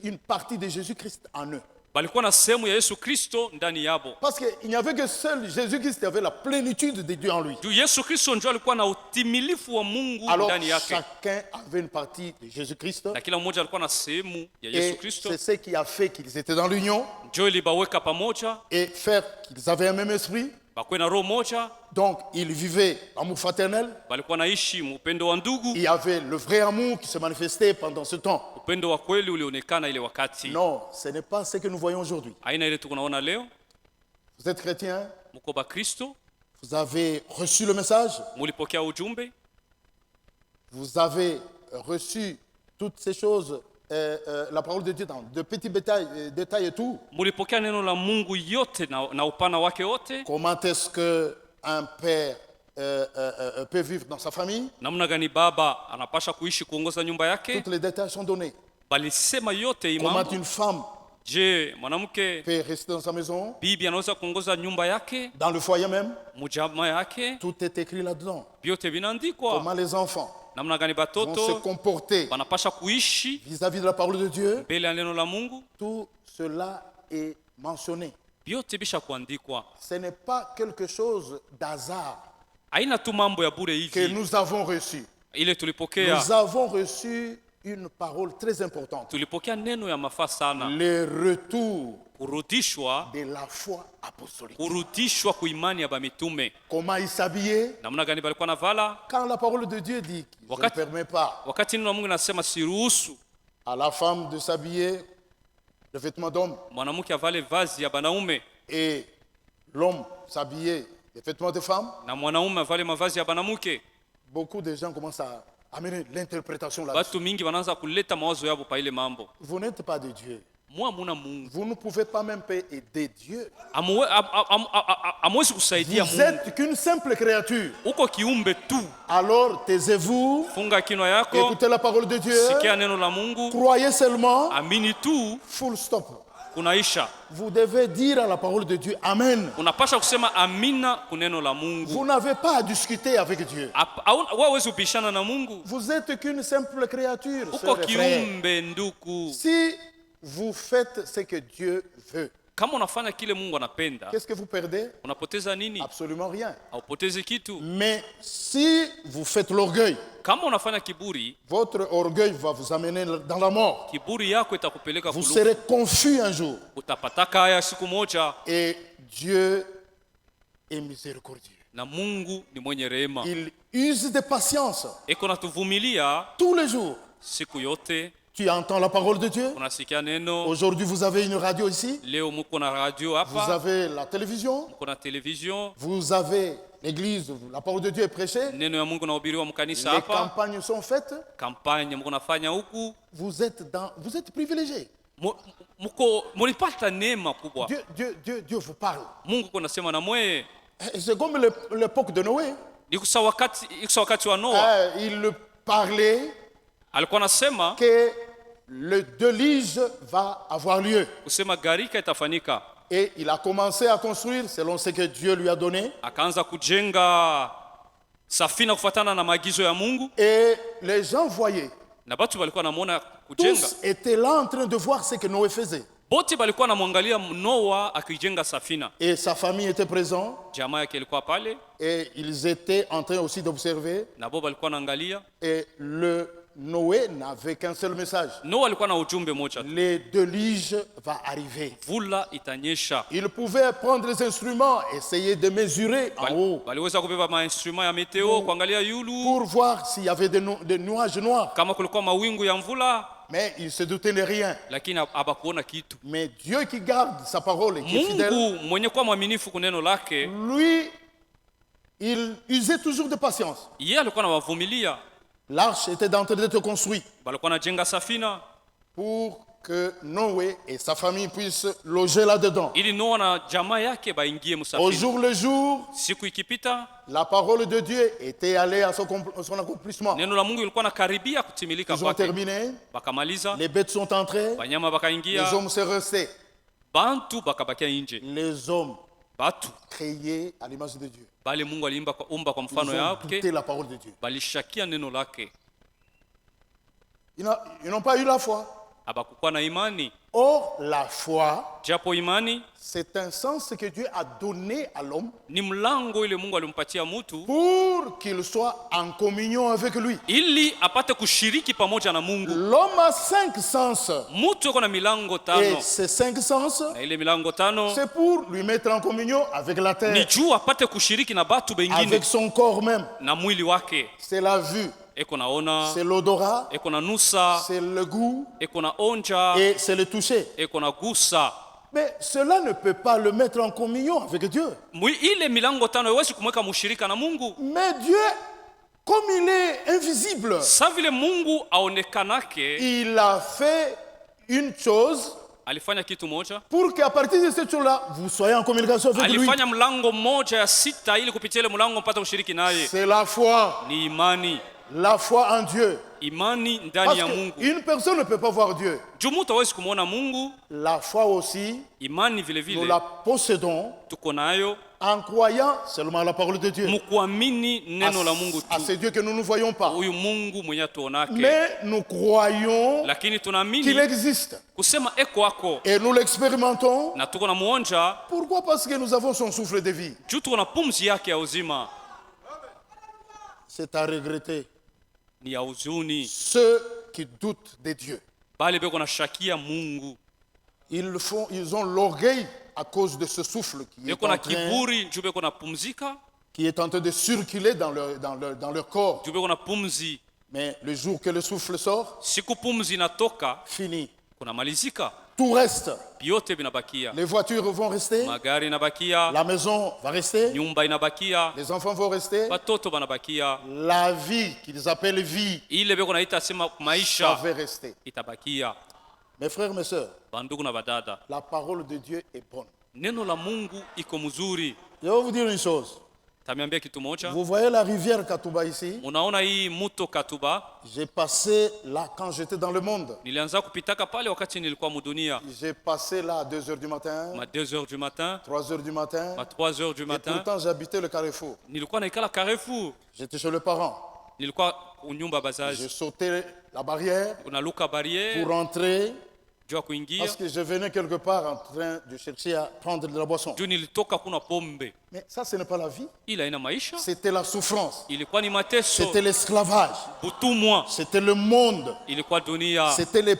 une partie de Jésus-Christ en eux. Parce qu'il n'y avait que seul Jésus-Christ qui avait la plénitude de Dieu en lui. Alors chacun avait une partie de Jésus-Christ. Et c'est ce qui a fait qu'ils étaient dans l'union et faire qu'ils avaient un même esprit. Donc ils vivaient l'amour fraternel. Il y avait le vrai amour qui se manifestait pendant ce temps. Non, ce n'est pas ce que nous voyons aujourd'hui. Vous êtes chrétien, vous avez reçu le message, vous avez reçu toutes ces choses, la parole de Dieu dans de petits détails et tout. Comment est-ce qu'un père peut vivre dans sa famille? Toutes les détails sont donnés. Comment une femme peut rester dans sa maison, dans le foyer même, tout est écrit là-dedans. Comment les enfants vont se comporter vis-à-vis de la parole de Dieu, tout cela est mentionné. Ce n'est pas quelque chose d'hasard que nous avons reçu. Nous avons reçu une parole très importante. Le retour de la foi apostolique. Comment ils s'habillaient? Quand la parole de Dieu dit qu'il ne permet pas à la femme de s'habiller le vêtement d'homme et l'homme s'habiller le vêtement de femme, beaucoup de gens commencent à amener l'interprétation là-dessus. Vous n'êtes pas de Dieu. Vous ne pouvez pas même aider Dieu. Vous n'êtes qu'une simple créature. Alors taisez-vous, écoutez la parole de Dieu, croyez seulement, full stop. Vous devez dire à la parole de Dieu Amen. Vous n'avez pas à discuter avec Dieu. Vous êtes qu'une simple créature. Si vous faites ce que Dieu veut, qu'est-ce que vous perdez? Absolument rien. Mais si vous faites l'orgueil, votre orgueil va vous amener dans la mort. Vous serez confus un jour. Et Dieu est miséricordieux. Il use de patience tous les jours. Tu entends la parole de Dieu. Aujourd'hui, vous avez une radio ici. Vous avez la télévision. Vous avez l'église, la parole de Dieu est prêchée. Les campagnes sont faites. Vous êtes privilégiés. Dieu vous parle. Mungu kunasema na mwe. C'est comme l'époque de Noé. Ni wakati wa Noa. Il parlait alikuwa anasema que le déluge va avoir lieu. Kusema gharika itafanyika. Et il a commencé à construire selon ce que Dieu lui a donné. Akaanza kujenga safina kufuatana na maagizo ya Mungu. Et les gens voyaient. Na watu walikuwa wanamuona kujenga. Tous étaient là en train de voir ce que Noé faisait. Bote balikuwa wanamwangalia Noa akijenga safina. Et sa famille était présente. Jamaa yake ilikuwa pale. Et ils étaient en train aussi d'observer. Na bo balikuwa wanaangalia. Et Noé n'avait qu'un seul message. Noa alikuwa na ujumbe moja. Le déluge va arriver. Vula itanyesha. Il pouvait prendre les instruments, essayer de mesurer en haut. Baliweza kubeba ma instruments ya meteo kuangalia yulu. Pour voir s'il y avait des nuages noirs. Kama kulikuwa mawingu ya mvula. Mais il se doutait de rien. Lakini habakuona kitu. Mais Dieu qui garde sa parole et qui est fidèle. Mungu mwenye kuwa mwaminifu kuneno lake. Lui, il usait toujours de patience. Yeye alikuwa anawavumilia. L'arche était en train d'être construite pour que Noé et sa famille puissent loger là-dedans. Au jour le jour, la parole de Dieu était allée à son accomplissement. Ils ont terminé, les bêtes sont entrées, les hommes sont restés. Les hommes créés à l'image de Dieu. Bali Mungu aliumba kwa mfano yake. La parole de Dieu. Balishakia neno lake. Ils n'ont pas eu la foi. Habakuwa na imani. Or la foi, japo imani, c'est un sens que Dieu a donné à l'homme. Ni mlango ile Mungu alimpatia mtu pour qu'il soit en communion avec lui. Ili apate kushiriki pamoja na Mungu. L'homme a 5 sens. Mtu yuko na milango 5. Et ces 5 sens, na ile milango 5, c'est pour lui mettre en communion avec la terre. Ni juu apate kushiriki na batu bengine. Avec son corps même. Na mwili wake. C'est la vue. C'est l'odorat, c'est le goût, et c'est le toucher. Mais cela ne peut pas le mettre en communion avec Dieu. Mais Dieu, comme il est invisible, il a fait une chose pour qu'à partir de cette chose-là, vous soyez en communication avec lui. C'est la foi. La foi en Dieu. Parce qu'une personne ne peut pas voir Dieu. La foi aussi, nous la possédons en croyant seulement à la parole de Dieu. À ce Dieu que nous ne voyons pas. Mais nous croyons qu'il existe. Et nous l'expérimentons. Pourquoi? Parce que nous avons son souffle de vie. C'est à regretter ceux qui doutent de Dieu. Ils ont l'orgueil à cause de ce souffle qui est en train de circuler dans leur corps. Mais le jour que le souffle sort, fini. Tout reste. Les voitures vont rester. La maison va rester. Les enfants vont rester. La vie qu'ils appellent vie, ça va rester. Mes frères, mes sœurs, la parole de Dieu est bonne. Je vais vous dire une chose. Vous voyez la rivière Katuba ici? J'ai passé là quand j'étais dans le monde. J'ai passé là à 2h du matin, 3h du matin, et pourtant j'habitais le Carrefour. J'étais chez les parents. J'ai sauté la barrière pour rentrer. Parce que je venais quelque part en train de chercher à prendre de la boisson. Mais ça, ce n'est pas la vie. C'était la souffrance. C'était l'esclavage. C'était le monde. C'était les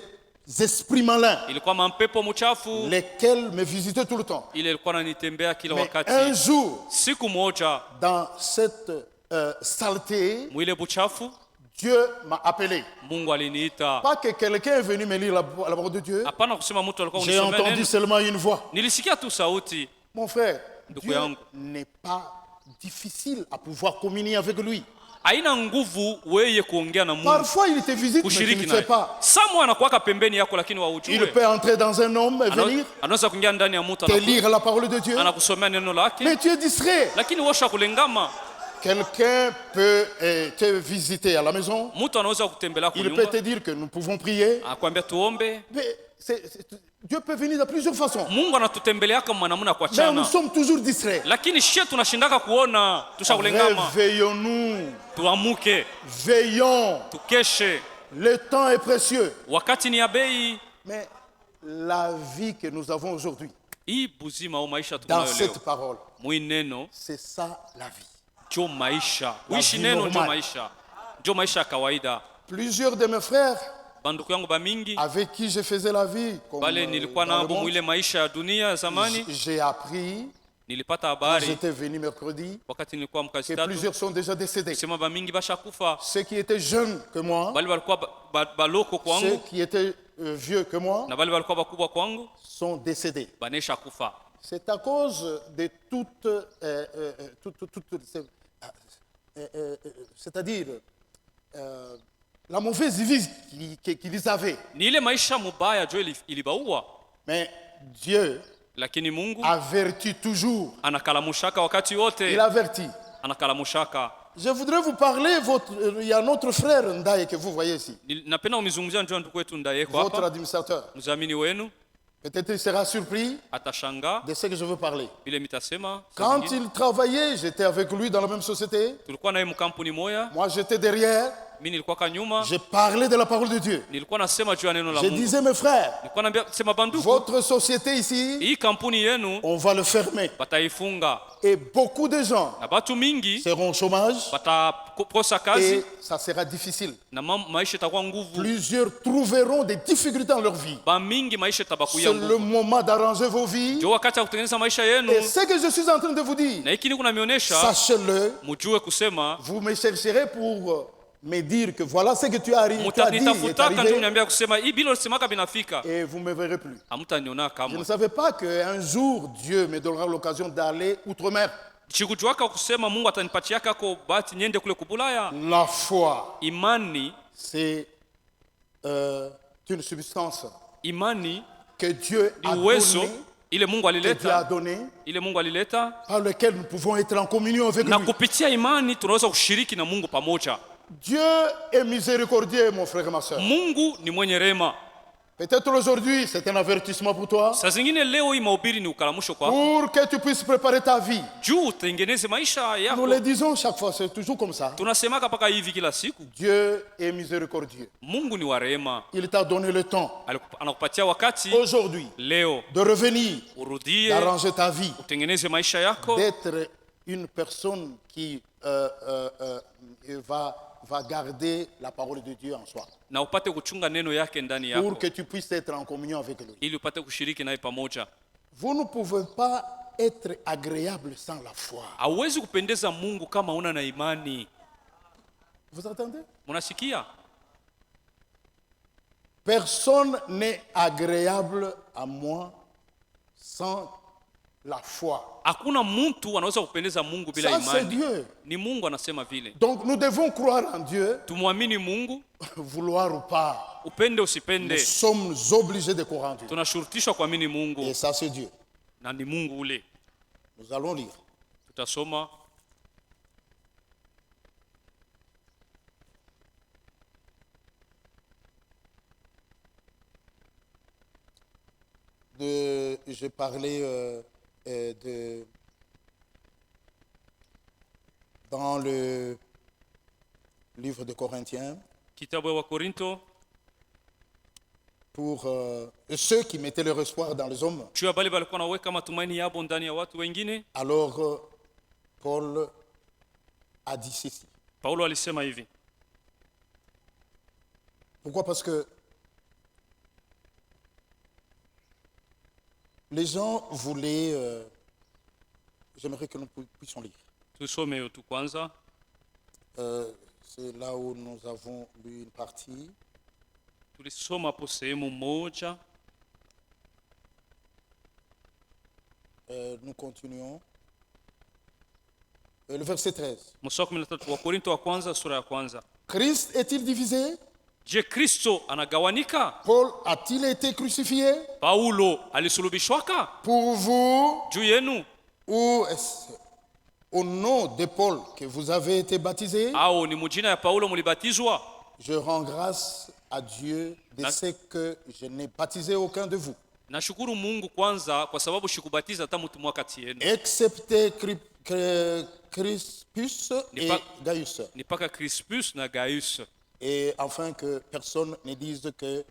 esprits malins lesquels me visitaient tout le temps. Mais un jour, dans cette saleté, Dieu m'a appelé. Pas que quelqu'un est venu me lire la parole de Dieu. J'ai entendu seulement une voix. Mon frère, Dieu n'est pas difficile à pouvoir communier avec lui. haina nguvu wewe kuongea na Mungu. Parfois il te visite mais tu ne sais pas. Samu anakuwa pembeni yako lakini haujui. Il peut entrer dans un homme et venir. Anaweza kuingia ndani ya mtu te lire la parole de Dieu. Anakusomea neno lake. Mais tu es distrait. Lakini washa kulengama. Quelqu'un peut te visiter à la maison. Il peut te dire que nous pouvons prier. Mais Dieu peut venir de plusieurs façons. Mais nous sommes toujours distraits. Réveillons-nous. Veillons. Le temps est précieux. Mais la vie que nous avons aujourd'hui, dans cette parole, c'est ça la vie. Plusieurs de mes frères avec qui je faisais la vie, j'ai appris, j'étais venu mercredi, que plusieurs sont déjà décédés. Ceux qui étaient jeunes que moi, ceux qui étaient vieux que moi, sont décédés. C'est à cause de toutes c'est-à-dire la mauvaise vie qu'ils avaient. Mais Dieu avertit toujours. Il avertit. Je voudrais vous parler, il y a notre frère Ndaye que vous voyez ici. Votre administrateur. Peut-être il sera surpris de ce que je veux parler. Quand il travaillait, j'étais avec lui dans la même société. Moi, j'étais derrière. Je parlais de la parole de Dieu. Je disais, mes frères, votre société ici, on va le fermer. Et beaucoup de gens seront au chômage. Et ça sera difficile. Plusieurs trouveront des difficultés dans leur vie. C'est le moment d'arranger vos vies. Et ce que je suis en train de vous dire, sachez-le, vous me chercherez pour me dire que voilà ce que tu as dit est arrivé, et vous ne me verrez plus. Je ne savais pas qu'un jour Dieu me donnera l'occasion d'aller outre-mer. La foi, c'est une substance que Dieu a donné, par lequel nous pouvons être en communion avec lui. Dieu est miséricordieux, mon frère et ma soeur. Peut-être aujourd'hui, c'est un avertissement pour toi. Pour que tu puisses préparer ta vie. Nous le disons chaque fois, c'est toujours comme ça. Dieu est miséricordieux. Il t'a donné le temps aujourd'hui de revenir, d'arranger ta vie, d'être une personne qui va garder la parole de Dieu en soi. Pour que tu puisses être en communion avec lui. Vous ne pouvez pas être agréable sans la foi. Vous entendez? Personne n'est agréable à moi sans la foi. Ça, c'est Dieu. Donc nous devons croire en Dieu, vouloir ou pas. Nous sommes obligés de croire en Dieu. Et ça, c'est Dieu. Nous allons lire. Je parlais dans le livre de Corinthiens, pour ceux qui mettaient leur espoir dans les hommes. Alors Paul a dit ceci. Pourquoi? Parce que les gens voulaient... j'aimerais que nous puissions lire. C'est là où nous avons lu une partie. Nous continuons. Le verset 13. Mstari wa 13 wa Korinto wa kwanza sura ya kwanza. Christ est-il divisé? Je, Kristo anagawanika? Paul a-t-il été crucifié? Paulo alisulubishwaka? Pour vous? Juu yenu? Ou est-ce au nom de Paul que vous avez été baptisé? Au ni mujina ya Paulo mulibatizwa? Je rends grâce à Dieu de ce que je n'ai baptisé aucun de vous. Nashukuru Mungu kwanza kwa sababu shikubatiza hata mtu mmoja kati yenu. Excepté Crispus et Gaius. Ni paka Crispus na Gaius. Et afin que personne ne dise que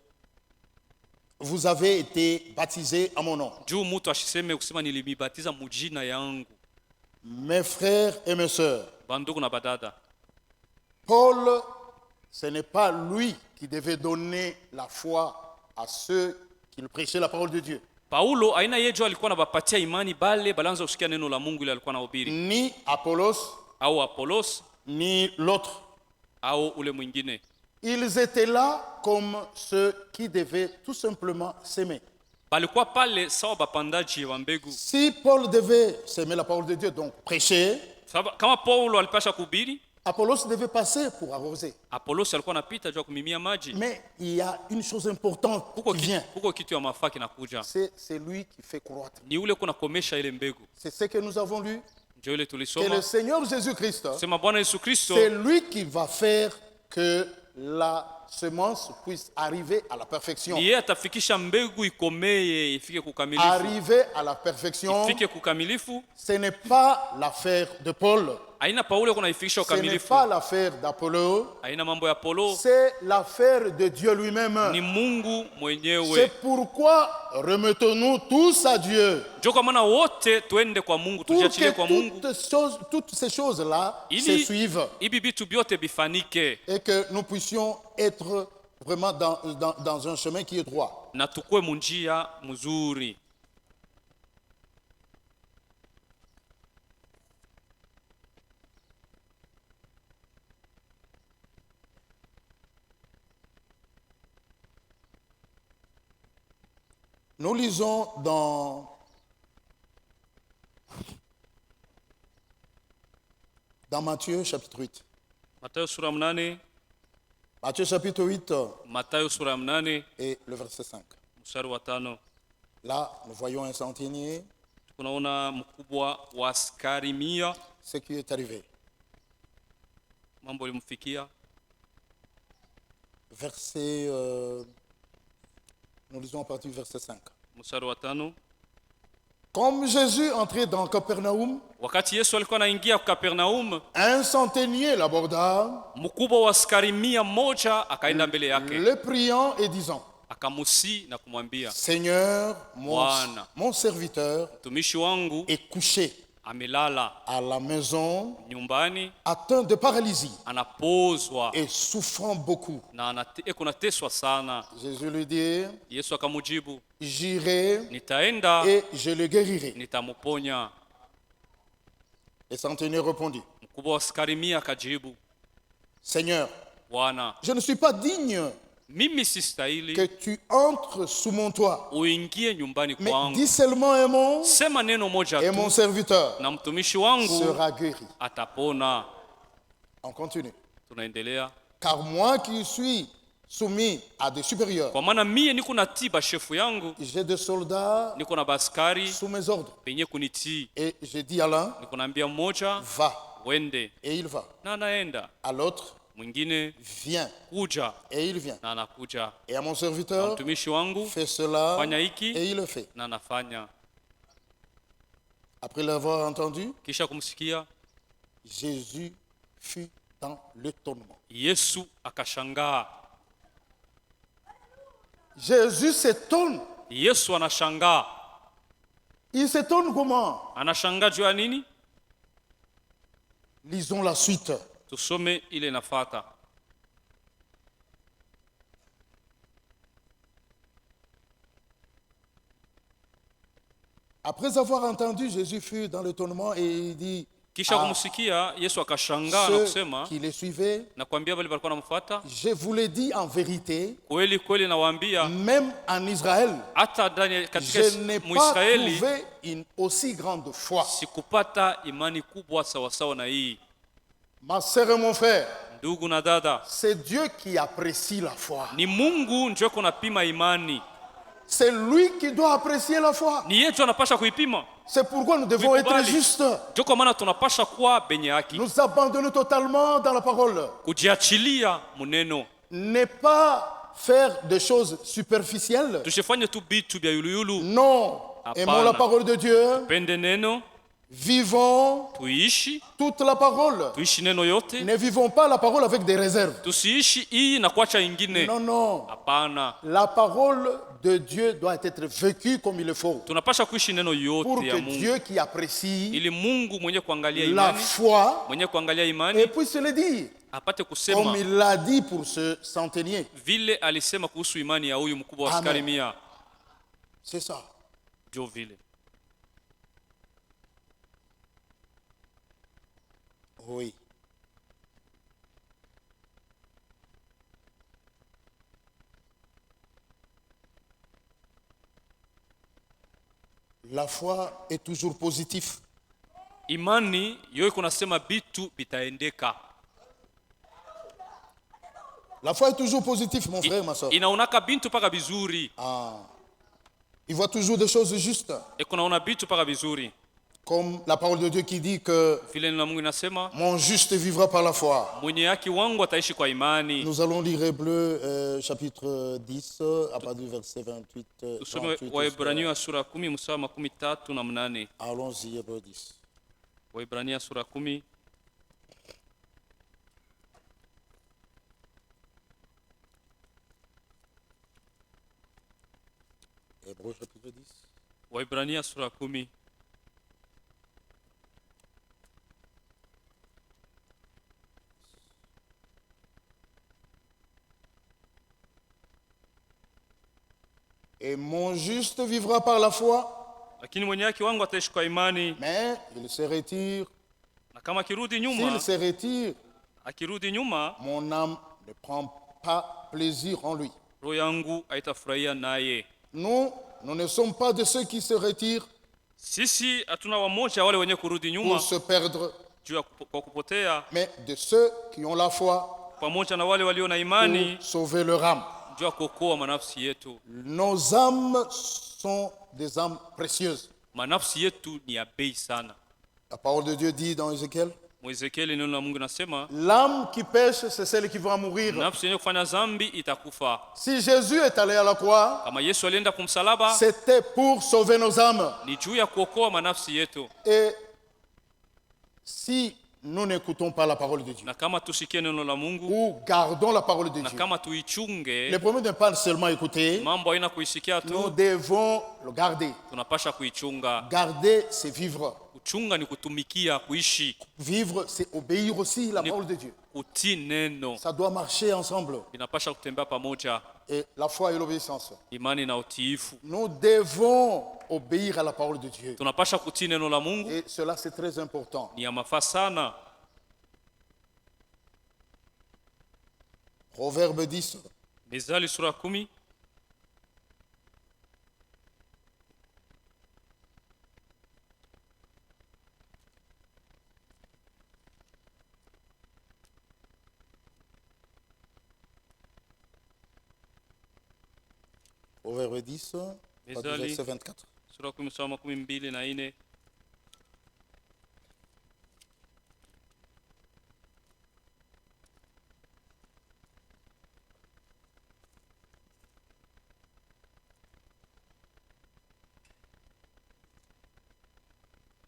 vous avez été baptisés à mon nom. Juu mtu ashiseme kusema nilimibatiza mujina yangu. Mes frères et mes sœurs. Bandugu na badada. Paul, ce n'est pas lui qui devait donner la foi à ceux qui prêchaient la parole de Dieu. Paulo aina yejo alikuwa anabapatia imani bale balanza kusikia neno la Mungu ile alikuwa anahubiri. Ni Apollos au Apollos ni l'autre au ule mwingine. Ils étaient là comme ceux qui devaient tout simplement s'aimer. Balikuwa pale sawa bapandaji wa mbegu. Si Paul devait s'aimer la parole de Dieu, donc prêcher, kama Paulo alipasha kuhubiri, Apollos devait passer pour arroser. Apollos alikuwa anapita juu kumimia maji. Mais il y a une chose importante qui vient. Kuko kitu ya mafaa kinakuja. C'est lui qui fait croître. Ni ule kuna komesha ile mbegu. C'est ce que nous avons lu. Ndio ile tulisoma. Que le Seigneur Jésus-Christ, sema Bwana Yesu Kristo, c'est lui qui va faire que la semence puisse arriver à la perfection. Yeye atafikisha mbegu ikomeye ifike kukamilifu. Arriver à la perfection. Ifike kukamilifu. Ce n'est pas l'affaire de Paul. Aina Paulo kuna ifikisha ukamilifu. Ce n'est pas l'affaire d'Apollo. Aina mambo ya Apollo. C'est l'affaire de Dieu lui-même. Ni Mungu mwenyewe. C'est pourquoi remettons-nous tous à Dieu. Ndio kwa maana wote tuende kwa Mungu, tujiachilie kwa Mungu. Toutes ces choses-là se suivent. Ibi bitu byote bifanike. Et que nous puissions être vraiment dans un chemin qui est droit. Na tukue munjia mzuri. Nous lisons dans Matthieu chapitre 8. Matthieu sura 8. Matthieu chapitre 8. Matthieu sura 8. Et le verset 5. Mstari wa 5. Là, nous voyons un centenier. Tunaona mkubwa wa askari 100. Ce qui est arrivé. Mambo limfikia. Verset nous lisons à partir du verset 5. Mstari wa 5. Comme Jésus entrait dans Capernaum, wakati Yesu alikuwa anaingia Capernaum, un centenier l'aborda, mkubwa wa askari 100 akaenda mbele yake, le priant et disant, akamusi na kumwambia, Seigneur, mon serviteur mtumishi wangu est couché amelala à la maison, nyumbani, atteint de paralysie, anapozwa et souffrant beaucoup. Na kunateswa sana. Jésus lui dit, Yesu akamujibu, j'irai nitaenda et je le guérirai. Nitamuponya. Le centenier répondit, mkubwa wa askari 100 akajibu, Seigneur, Bwana, je ne suis pas digne mimi sistahili que tu entres sous mon toit. Uingie nyumbani kwangu. Mais dis seulement un mot, sema neno moja tu, et mon serviteur na mtumishi wangu sera guéri. Atapona. On continue. Tunaendelea. Car moi qui suis soumis à des supérieurs, kwa maana mie niko natii bashefu yangu, j'ai des soldats niko na baskari sous mes ordres, penye kunitii. Et je dis à l'un, niko naambia mmoja, va, wende, et il va. na anaenda. À l'autre, mwingine, viens, kuja, et il vient. na anakuja. Et à mon serviteur, mtumishi wangu, fais cela, fanya hiki, et il le fait. na anafanya. Après l'avoir entendu, kisha kumsikia, Jésus fut dans l'étonnement. Yesu akashangaa. Jésus s'étonne. Yesu anashangaa. Il s'étonne comment? Anashangaa juu ya nini? Lisons la suite. Tusome ile inafuata. Après avoir entendu, Jésus fut dans l'étonnement et il dit, Kisha kumsikia Yesu akashangaa na kusema, qui les suivaient, na kuambia wale walikuwa wanamfuata, je vous l'ai dit en vérité, kweli kweli nawaambia, même en Israël, hata ndani katika je n'ai pas Israeli trouvé une aussi grande foi. sikupata imani kubwa sawa sawa na hii. Ma sœur et mon frère, Ndugu na dada, c'est Dieu qui apprécie la foi. ni Mungu ndio kunapima imani. C'est lui qui doit apprécier la foi. Ni yeye anapasha kuipima. C'est pourquoi nous devons être justes. Ndio kwa maana tunapasha kuwa benye haki. Nous abandonner totalement dans la parole. Kujiachilia muneno. Ne pas faire des choses superficielles. Tusifanye tu bitu bya yuluyulu. Non. Aimons la parole de Dieu. Pende neno. Vivons tuishi toute la parole. Tuishi neno yote. Ne vivons pas la parole avec des réserves. Tusiishi hii na kuacha ingine. Non, non. Hapana. La parole de Dieu doit être vécue comme il le faut. Tunapasha kuishi neno yote pour ya que Mungu. Dieu qui apprécie ili Mungu mwenye kuangalia la imani, foi, mwenye kuangalia imani, et puisse le dire. Apate kusema comme il l'a dit pour ce centenier. Vile alisema kuhusu imani ya huyu mkubwa wa askari 100. C'est ça. Jo vile. Oui. La foi est toujours positive. Imani yote kunasema bitu bitaendeka. La foi est toujours positive, mon frère, ma soeur. Inaonaka bintu paka bizuri. Il voit toujours des choses justes. Et kunaona bitu paka bizuri. Comme la parole de Dieu qui dit que mon juste vivra par la foi. Nous allons lire Hébreux chapitre 10 à partir du verset 28. Allons-y, Hébreux 10. Hébreux chapitre 10. Et mon juste vivra par la foi. Mais il se retire. S'il se retire, mon âme ne prend pas plaisir en lui. Nous ne sommes pas de ceux qui se retirent pour se perdre, mais de ceux qui ont la foi pour sauver leur âme. Nos âmes sont des âmes précieuses. La parole de Dieu dit dans Ézéchiel, l'âme qui pêche, c'est celle qui va mourir. Si Jésus est allé à la croix, c'était pour sauver nos âmes. Et si nous n'écoutons pas la parole de Dieu, ou gardons la parole de Dieu, le premier n'est pas seulement écouter, nous devons le garder. Garder, c'est vivre. Vivre, c'est obéir aussi à la parole de Dieu. Ça doit marcher ensemble. Et la foi et l'obéissance. Nous devons obéir à la parole de Dieu. Et cela, c'est très important. Proverbe 10. Proverbe 10, verset 24.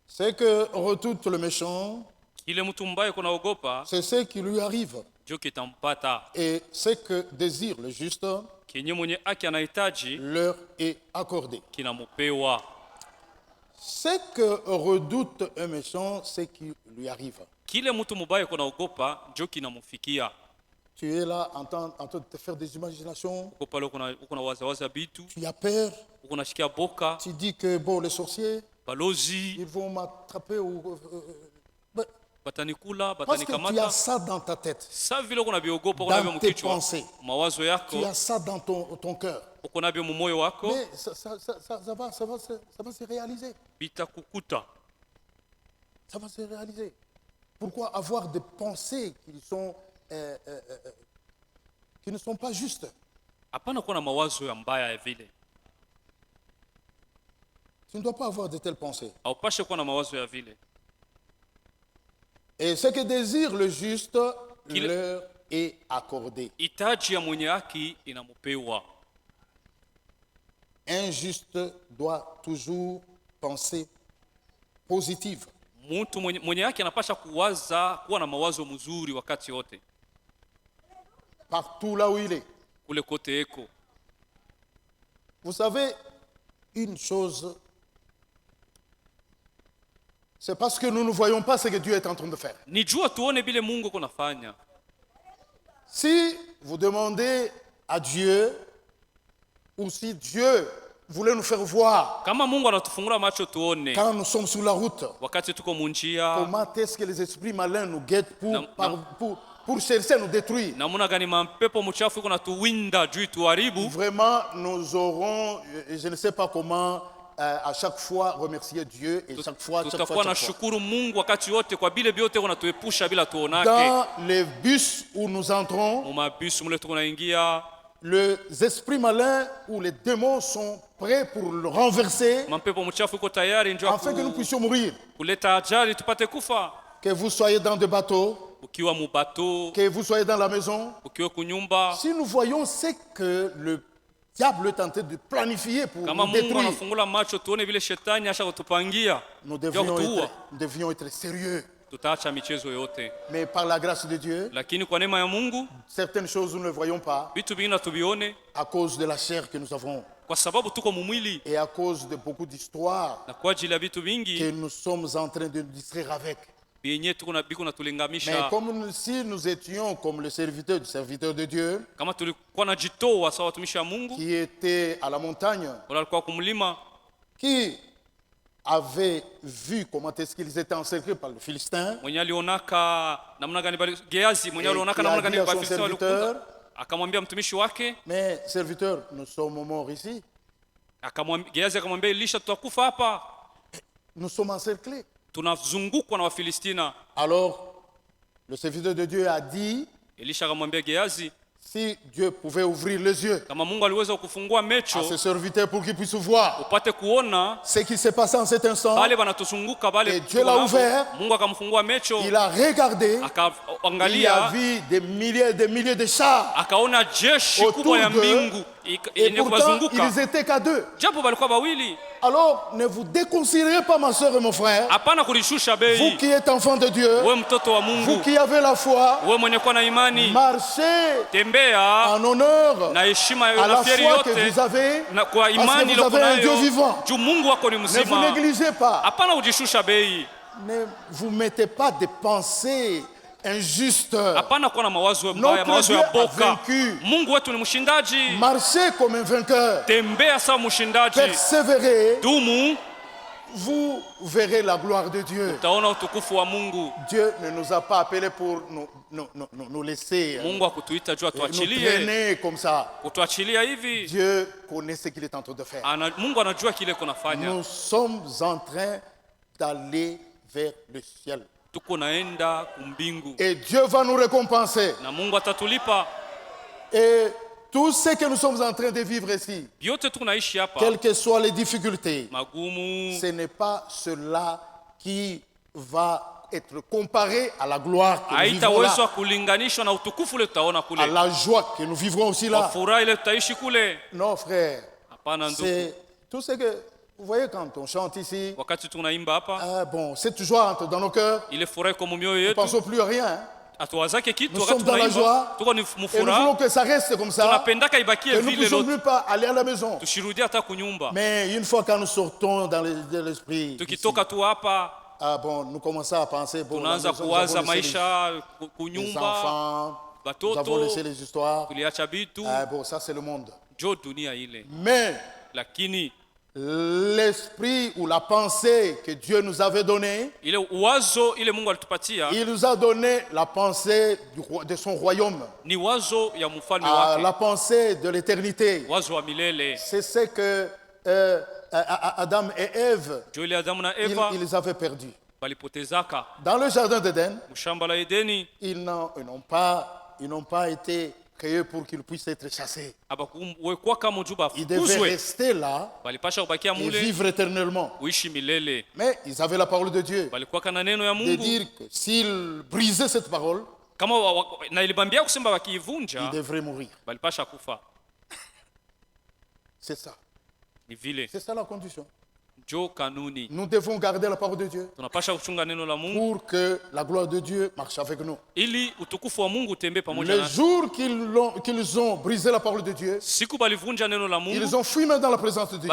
C'est que redoute le méchant, c'est ce qui lui arrive. Et c'est que désire le juste, leur est accordé. Ce que redoute un méchant, c'est qui lui arrive. Tu es là en train de te faire des imaginations. Tu as peur. Tu dis que bon, les sorciers, ils vont m'attraper. Parce que tu as ça dans ta tête, dans tes pensées, tu as ça dans ton cœur. Mais ça va se réaliser. Ça va se réaliser. Pourquoi avoir des pensées qui ne sont pas justes? Tu ne dois pas avoir de telles pensées. Et ce que désire le juste leur est accordé. Un juste doit toujours penser positive. Partout là où il est. Vous savez, une chose, c'est parce que nous ne voyons pas ce que Dieu est en train de faire. Si vous demandez à Dieu, ou si Dieu voulait nous faire voir, quand nous sommes sur la route, comment est-ce que les esprits malins nous guettent pour chercher à nous détruire? Vraiment, nous aurons, je ne sais pas comment, à chaque fois remercier Dieu et chaque fois. Dans les bus où nous entrons, les esprits malins ou les démons sont prêts pour le renverser afin que nous puissions mourir. Que vous soyez dans des bateaux, que vous soyez dans la maison, si nous voyons ce que le diable est tenté de planifier pour nous détruire, nous devions être sérieux. Mais par la grâce de Dieu, certaines choses nous ne voyons pas à cause de la chair que nous avons et à cause de beaucoup d'histoires que nous sommes en train de nous distraire avec. Mais comme si nous étions comme le serviteur de Dieu qui était à la montagne, qui avait vu comment est-ce qu'ils étaient encerclés par le Philistin, et qui a dit à son serviteur, mais serviteur, nous sommes morts ici, nous sommes encerclés. Alors le serviteur de Dieu a dit, si Dieu pouvait ouvrir les yeux à ses serviteurs pour qu'ils puissent voir ce qui s'est passé en cet instant, et Dieu l'a ouvert, il a regardé, il a vu des milliers et des milliers de chars autour d'eux, et pourtant ils étaient qu'à deux. Alors ne vous déconsidérez pas, ma soeur et mon frère, vous qui êtes enfants de Dieu, vous qui avez la foi, marchez en honneur à la foi que vous avez, parce que vous avez un Dieu vivant. Ne vous négligez pas, ne vous mettez pas des pensées injustes. Notre Dieu a vaincu. Marchez comme un vainqueur, persévérez, vous verrez la gloire de Dieu. Dieu ne nous a pas appelés pour nous laisser nous traîner comme ça. Dieu connaît ce qu'il est en train de faire. Nous sommes en train d'aller vers le ciel. Et Dieu va nous récompenser. Et tout ce que nous sommes en train de vivre ici, quelles que soient les difficultés, ce n'est pas cela qui va être comparé à la gloire que nous vivrons là, à la joie que nous vivrons aussi là. Non, frère, c'est tout ce que... Vous voyez, quand on chante ici, bon, cette joie entre dans nos cœurs, nous ne pensons plus à rien. Nous sommes dans la joie et nous voulons que ça reste comme ça, que nous ne puissions plus pas aller à la maison. Mais une fois que nous sortons dans l'esprit, bon, nous commençons à penser, bon, la maison, nous avons laissé les enfants, nous avons laissé les histoires. Bon, ça c'est le monde. Mais l'esprit ou la pensée que Dieu nous avait donnée. Il nous a donné la pensée de son royaume, la pensée de l'éternité. C'est ce que Adam et Ève, ils avaient perdu. Dans le jardin d'Éden, ils n'ont pas été créés pour qu'ils puissent être chassés. Ils devaient rester là et vivre éternellement. Mais ils avaient la parole de Dieu. De dire que s'ils brisaient cette parole, ils devraient mourir. C'est ça. C'est ça la condition. Nous devons garder la parole de Dieu pour que la gloire de Dieu marche avec nous. Le jour qu'ils ont brisé la parole de Dieu, ils ont fui même dans la présence de Dieu.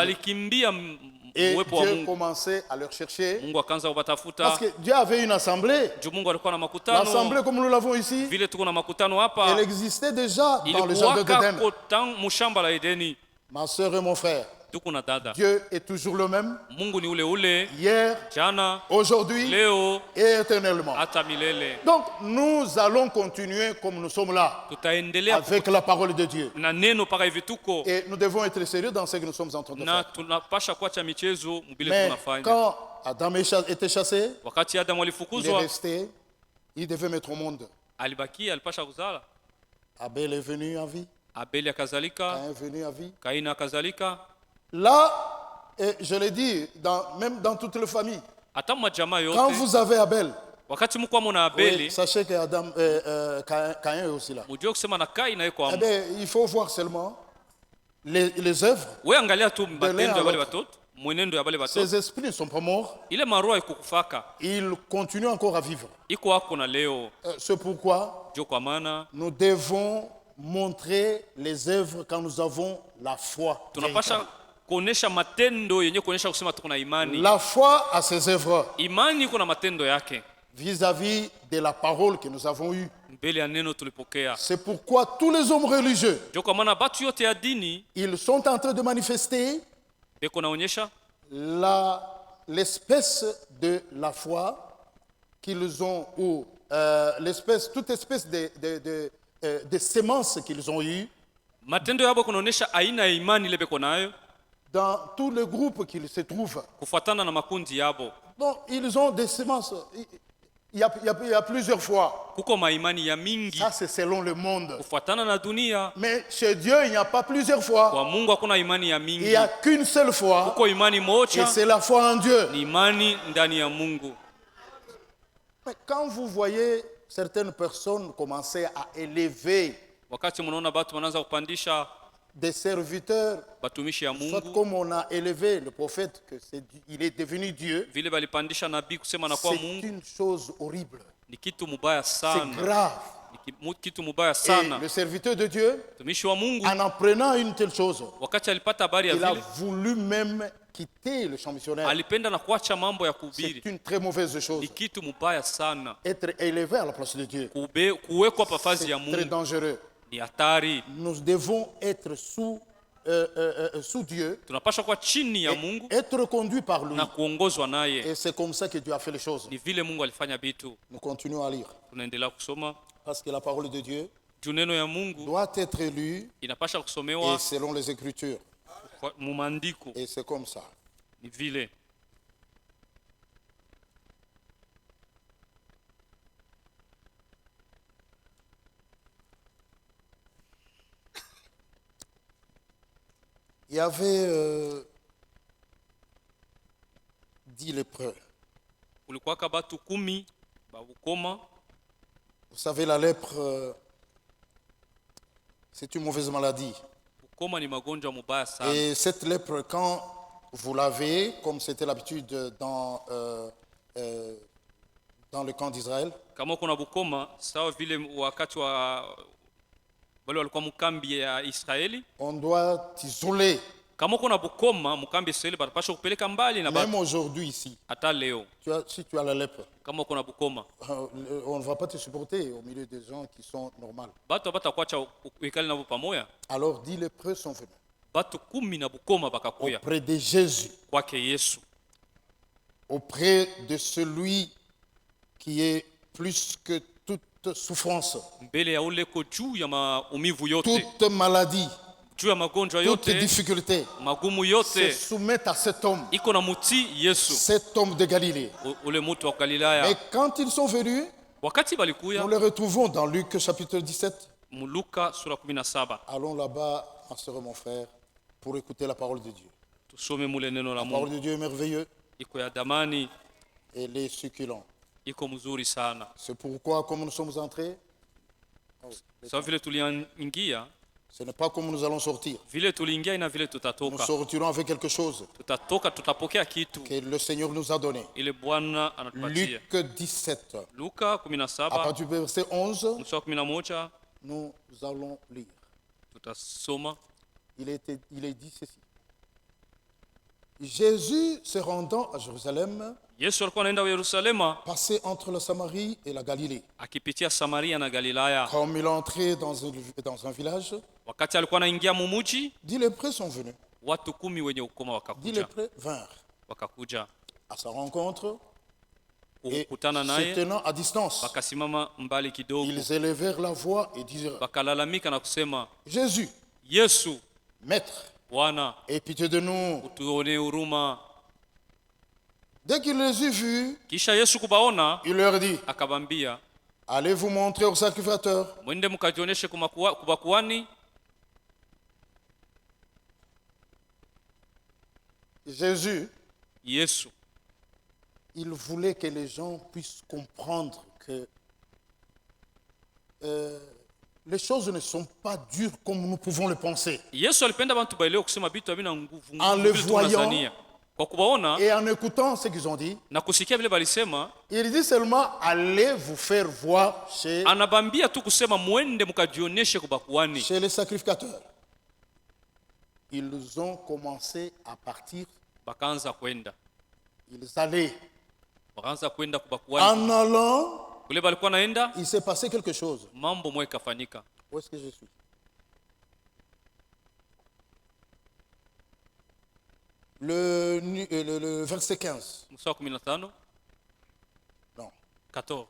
Et Dieu commençait à leur chercher. Parce que Dieu avait une assemblée. L'assemblée comme nous l'avons ici, elle existait déjà dans le jardin d'Éden. Ma soeur et mon frère, Dieu est toujours le même, hier, aujourd'hui et éternellement. Donc nous allons continuer comme nous sommes là, avec la parole de Dieu. Et nous devons être sérieux dans ce que nous sommes en train de faire. Mais quand Adam était chassé, il est resté, il devait mettre au monde. Abel est venu à vie. Caïn est venu à vie. Là, et je l'ai dit, même dans toute la famille, quand vous avez Abel, oui, sachez que Caïn est aussi là. Eh bien, il faut voir seulement les œuvres de l'un à l'autre. Ces esprits ne sont pas morts. Ils continuent encore à vivre. C'est pourquoi nous devons montrer les œuvres quand nous avons la foi. La foi a ses œuvres vis-à-vis de la parole que nous avons eue. C'est pourquoi tous les hommes religieux, ils sont en train de manifester l'espèce de la foi qu'ils ont, ou toute espèce de sémences qu'ils ont eues dans tous les groupes qu'ils se trouvent. Donc, ils ont des semences. Il y a plusieurs fois. Ça, c'est selon le monde. Mais chez Dieu, il n'y a pas plusieurs fois. Il n'y a qu'une seule fois. Et c'est la foi en Dieu. Mais quand vous voyez certaines personnes commencer à élever des serviteurs, soit comme on a élevé le prophète, qu'il est devenu Dieu, c'est une chose horrible. C'est grave. Et le serviteur de Dieu, en apprenant une telle chose, il a voulu même quitter le champ missionnaire. C'est une très mauvaise chose. Être élevé à la place de Dieu, c'est très dangereux. Nous devons être sous Dieu, et être conduits par lui. Et c'est comme ça que Dieu a fait les choses. Nous continuons à lire. Parce que la parole de Dieu doit être lue et selon les Écritures. Et c'est comme ça. Il y avait 10 lépreux. Vous savez, la lèpre, c'est une mauvaise maladie. Et cette lèpre, quand vous l'avez, comme c'était l'habitude dans le camp d'Israël, on doit t'isoler. Même aujourd'hui ici, si tu as la lèpre, on ne va pas te supporter au milieu des gens qui sont normaux. Alors 10 lépreux sont venus. batu 10 na bukoma bakakuya auprès de Jésus, kwake Yesu, auprès de celui qui est plus que toute souffrance, mbele ya ule ko juu ya maumivu yote, toute maladie, juu ya magonjwa toute yote, difficulté, magumu se yote, soumettent à cet homme, iko na muti Yesu, cet homme de Galilée. ule mutu wa Galilaya. Et quand ils sont venus, Wakati nous balikuya les retrouvons dans Luc chapitre 17. Luka sura 17, Allons là-bas, ma sœur et mon frère, pour écouter la parole de Dieu. tusome mule neno la La parole Mungu. de Dieu est merveilleuse Iko ya damani, et elle est succulente. iko mzuri sana. C'est pourquoi, comme nous sommes entrés, Sawa vile tuliingia, ce n'est pas comme nous allons sortir. vile tuliingia ina vile Nous tutatoka. sortirons avec quelque chose Tutatoka tutapokea kitu que le Seigneur nous a donné. ile Bwana anatupatia. Luc 17, Luka à 17 partir du verset 11, mstari wa 11 nous allons lire. tutasoma. Il est dit ceci. Jésus se rendant à Jérusalem, Yesu alikuwa anaenda Yerusalema, passait entre la Samarie et la Galilée. akipitia Samaria na Galilaya. Comme il entrait dans un village, Wakati alikuwa anaingia mumuji, 10 lépreux sont venus. watu 10 wenye ukoma 10 wakakuja, lépreux vinrent wakakuja à sa rencontre et kukutana se naye, tenant à distance, wakasimama mbali kidogo, ils élevèrent la voix et dirent: wakalalamika na kusema, Jésus, Yesu, Maître, Bwana, aie pitié de nous. utuonee huruma. Dès qu'il les eut vus, Kisha Yesu kubaona, il leur dit: akabambia, allez vous montrer au sacrificateur. mwende mkajioneshe kubakuani. Jésus, Yesu il voulait que les gens puissent comprendre que les choses ne sont pas dures comme nous pouvons le penser. Yesu alipenda bantu baelewe kusema bitu havina nguvu En le vile voyant tunazania. Kwa kubaona et en écoutant ce qu'ils ont dit, na kusikia vile balisema, il dit seulement: allez vous faire voir chez anabambia tu kusema mwende mkajioneshe kubakuani. les sacrificateurs. Ils ont commencé à partir, Bakaanza kwenda, ils allaient. bakaanza kwenda kubakuani. En allant, Kule balikuwa naenda, il s'est passé quelque chose. mambo moja ikafanyika. Où est-ce que je suis? Le verset 15. Mstari wa 15, Non, 14,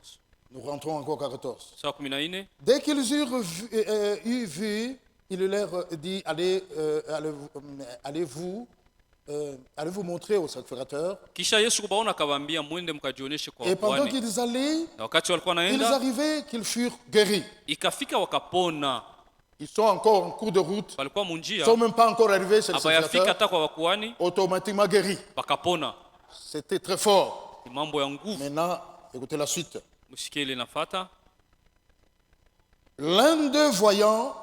nous rentrons encore à 14. mstari wa 14. Dès qu'ils eurent vu, il leur dit: allez vous montrer au sacrificateur. Kisha Yesu kubaona akabambia mwende mkajioneshe kwa Et pendant kuhani. qu'ils allaient, Na wakati walikuwa ils naenda, arrivaient qu'ils furent guéris. ikafika wakapona. Ils sont encore en cours de route. Walikuwa Ils ne munjia, sont même pas encore arrivés chez le abayafika sacrificateur. hata kwa wakuhani, Automatiquement guéris. wakapona. C'était très fort. Ni mambo ya nguvu. Maintenant, écoutez la suite. Msikie ile nafata. L'un d'eux, voyant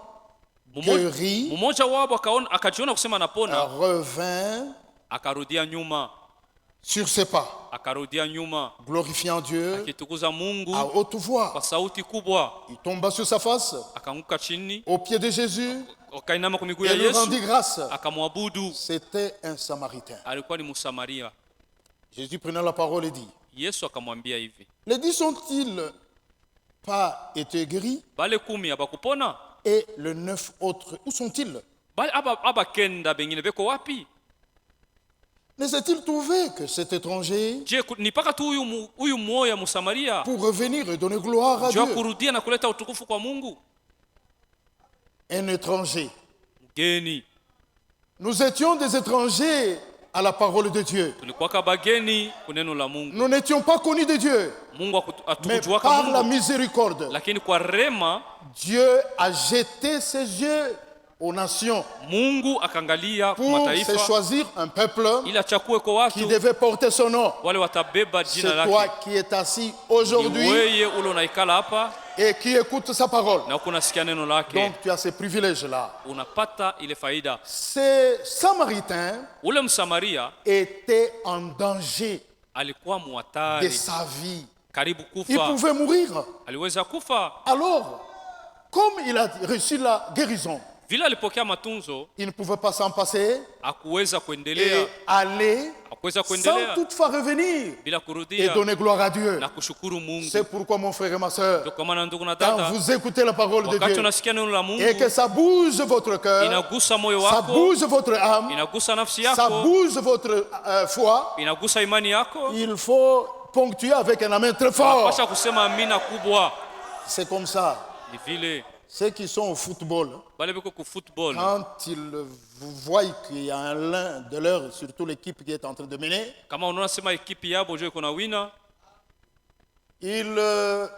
guéri, Mmoja wao akajiona kusema anapona, revint akarudia nyuma, sur ses pas, akarudia nyuma, glorifiant Dieu akitukuza Mungu à haute voix. kwa sauti kubwa. Il tomba sur sa face, Akaanguka chini, aux pieds de Jésus, akainama kwa miguu ya et lui rendit Yesu, grâce. akamwabudu. C'était un Samaritain. Alikuwa ni Msamaria. Jésus prenant la parole et dit: Yesu akamwambia hivi, les 10 sont-ils pas été guéris? bale 10 abakupona? Et les 9 autres, où sont-ils? Bale aba kenda bengine beko wapi? Ne s'est-il trouvé que cet étranger Je, ni paka tu huyu mmoja Msamaria pour revenir et donner gloire à jua Dieu? kurudia na kuleta utukufu kwa Mungu? Un étranger. Mgeni. Nous étions des étrangers à la parole de Dieu. Tulikuwa bageni kuneno la Mungu. Nous n'étions pas connus de Dieu. Mungu Mais atukujua par kama la Mungu. miséricorde, Lakini kwa rema Dieu a jeté ses yeux aux nations Mungu akaangalia kwa pour se mataifa choisir un peuple ili achakue kwa qui watu devait porter son nom. wale watabeba jina C'est toi lake. qui es assis Ni aujourd'hui wewe ule unaikala hapa et qui écoute sa parole. na unasikia neno lake, Donc tu as ces privilèges-là. unapata ile faida. Ces Samaritains Ule Msamaria étaient en danger alikuwa de muhatari, sa vie. karibu Il kufa, pouvait mourir. aliweza kufa. Alors, comme il a reçu la guérison, Vile alipokea matunzo, il ne pouvait pas s'en passer akuweza kuendelea, et aller sans toutefois revenir et donner gloire à Dieu. C'est pourquoi mon frère et ma soeur, quand vous écoutez la parole de Dieu et que ça bouge votre cœur, ça bouge votre âme, ça bouge votre foi, il faut ponctuer avec un amen très fort. C'est comme ça. Ceux qui sont au football, quand ils voient qu'il y a l'un de leurs, surtout l'équipe qui est en train de mener, ils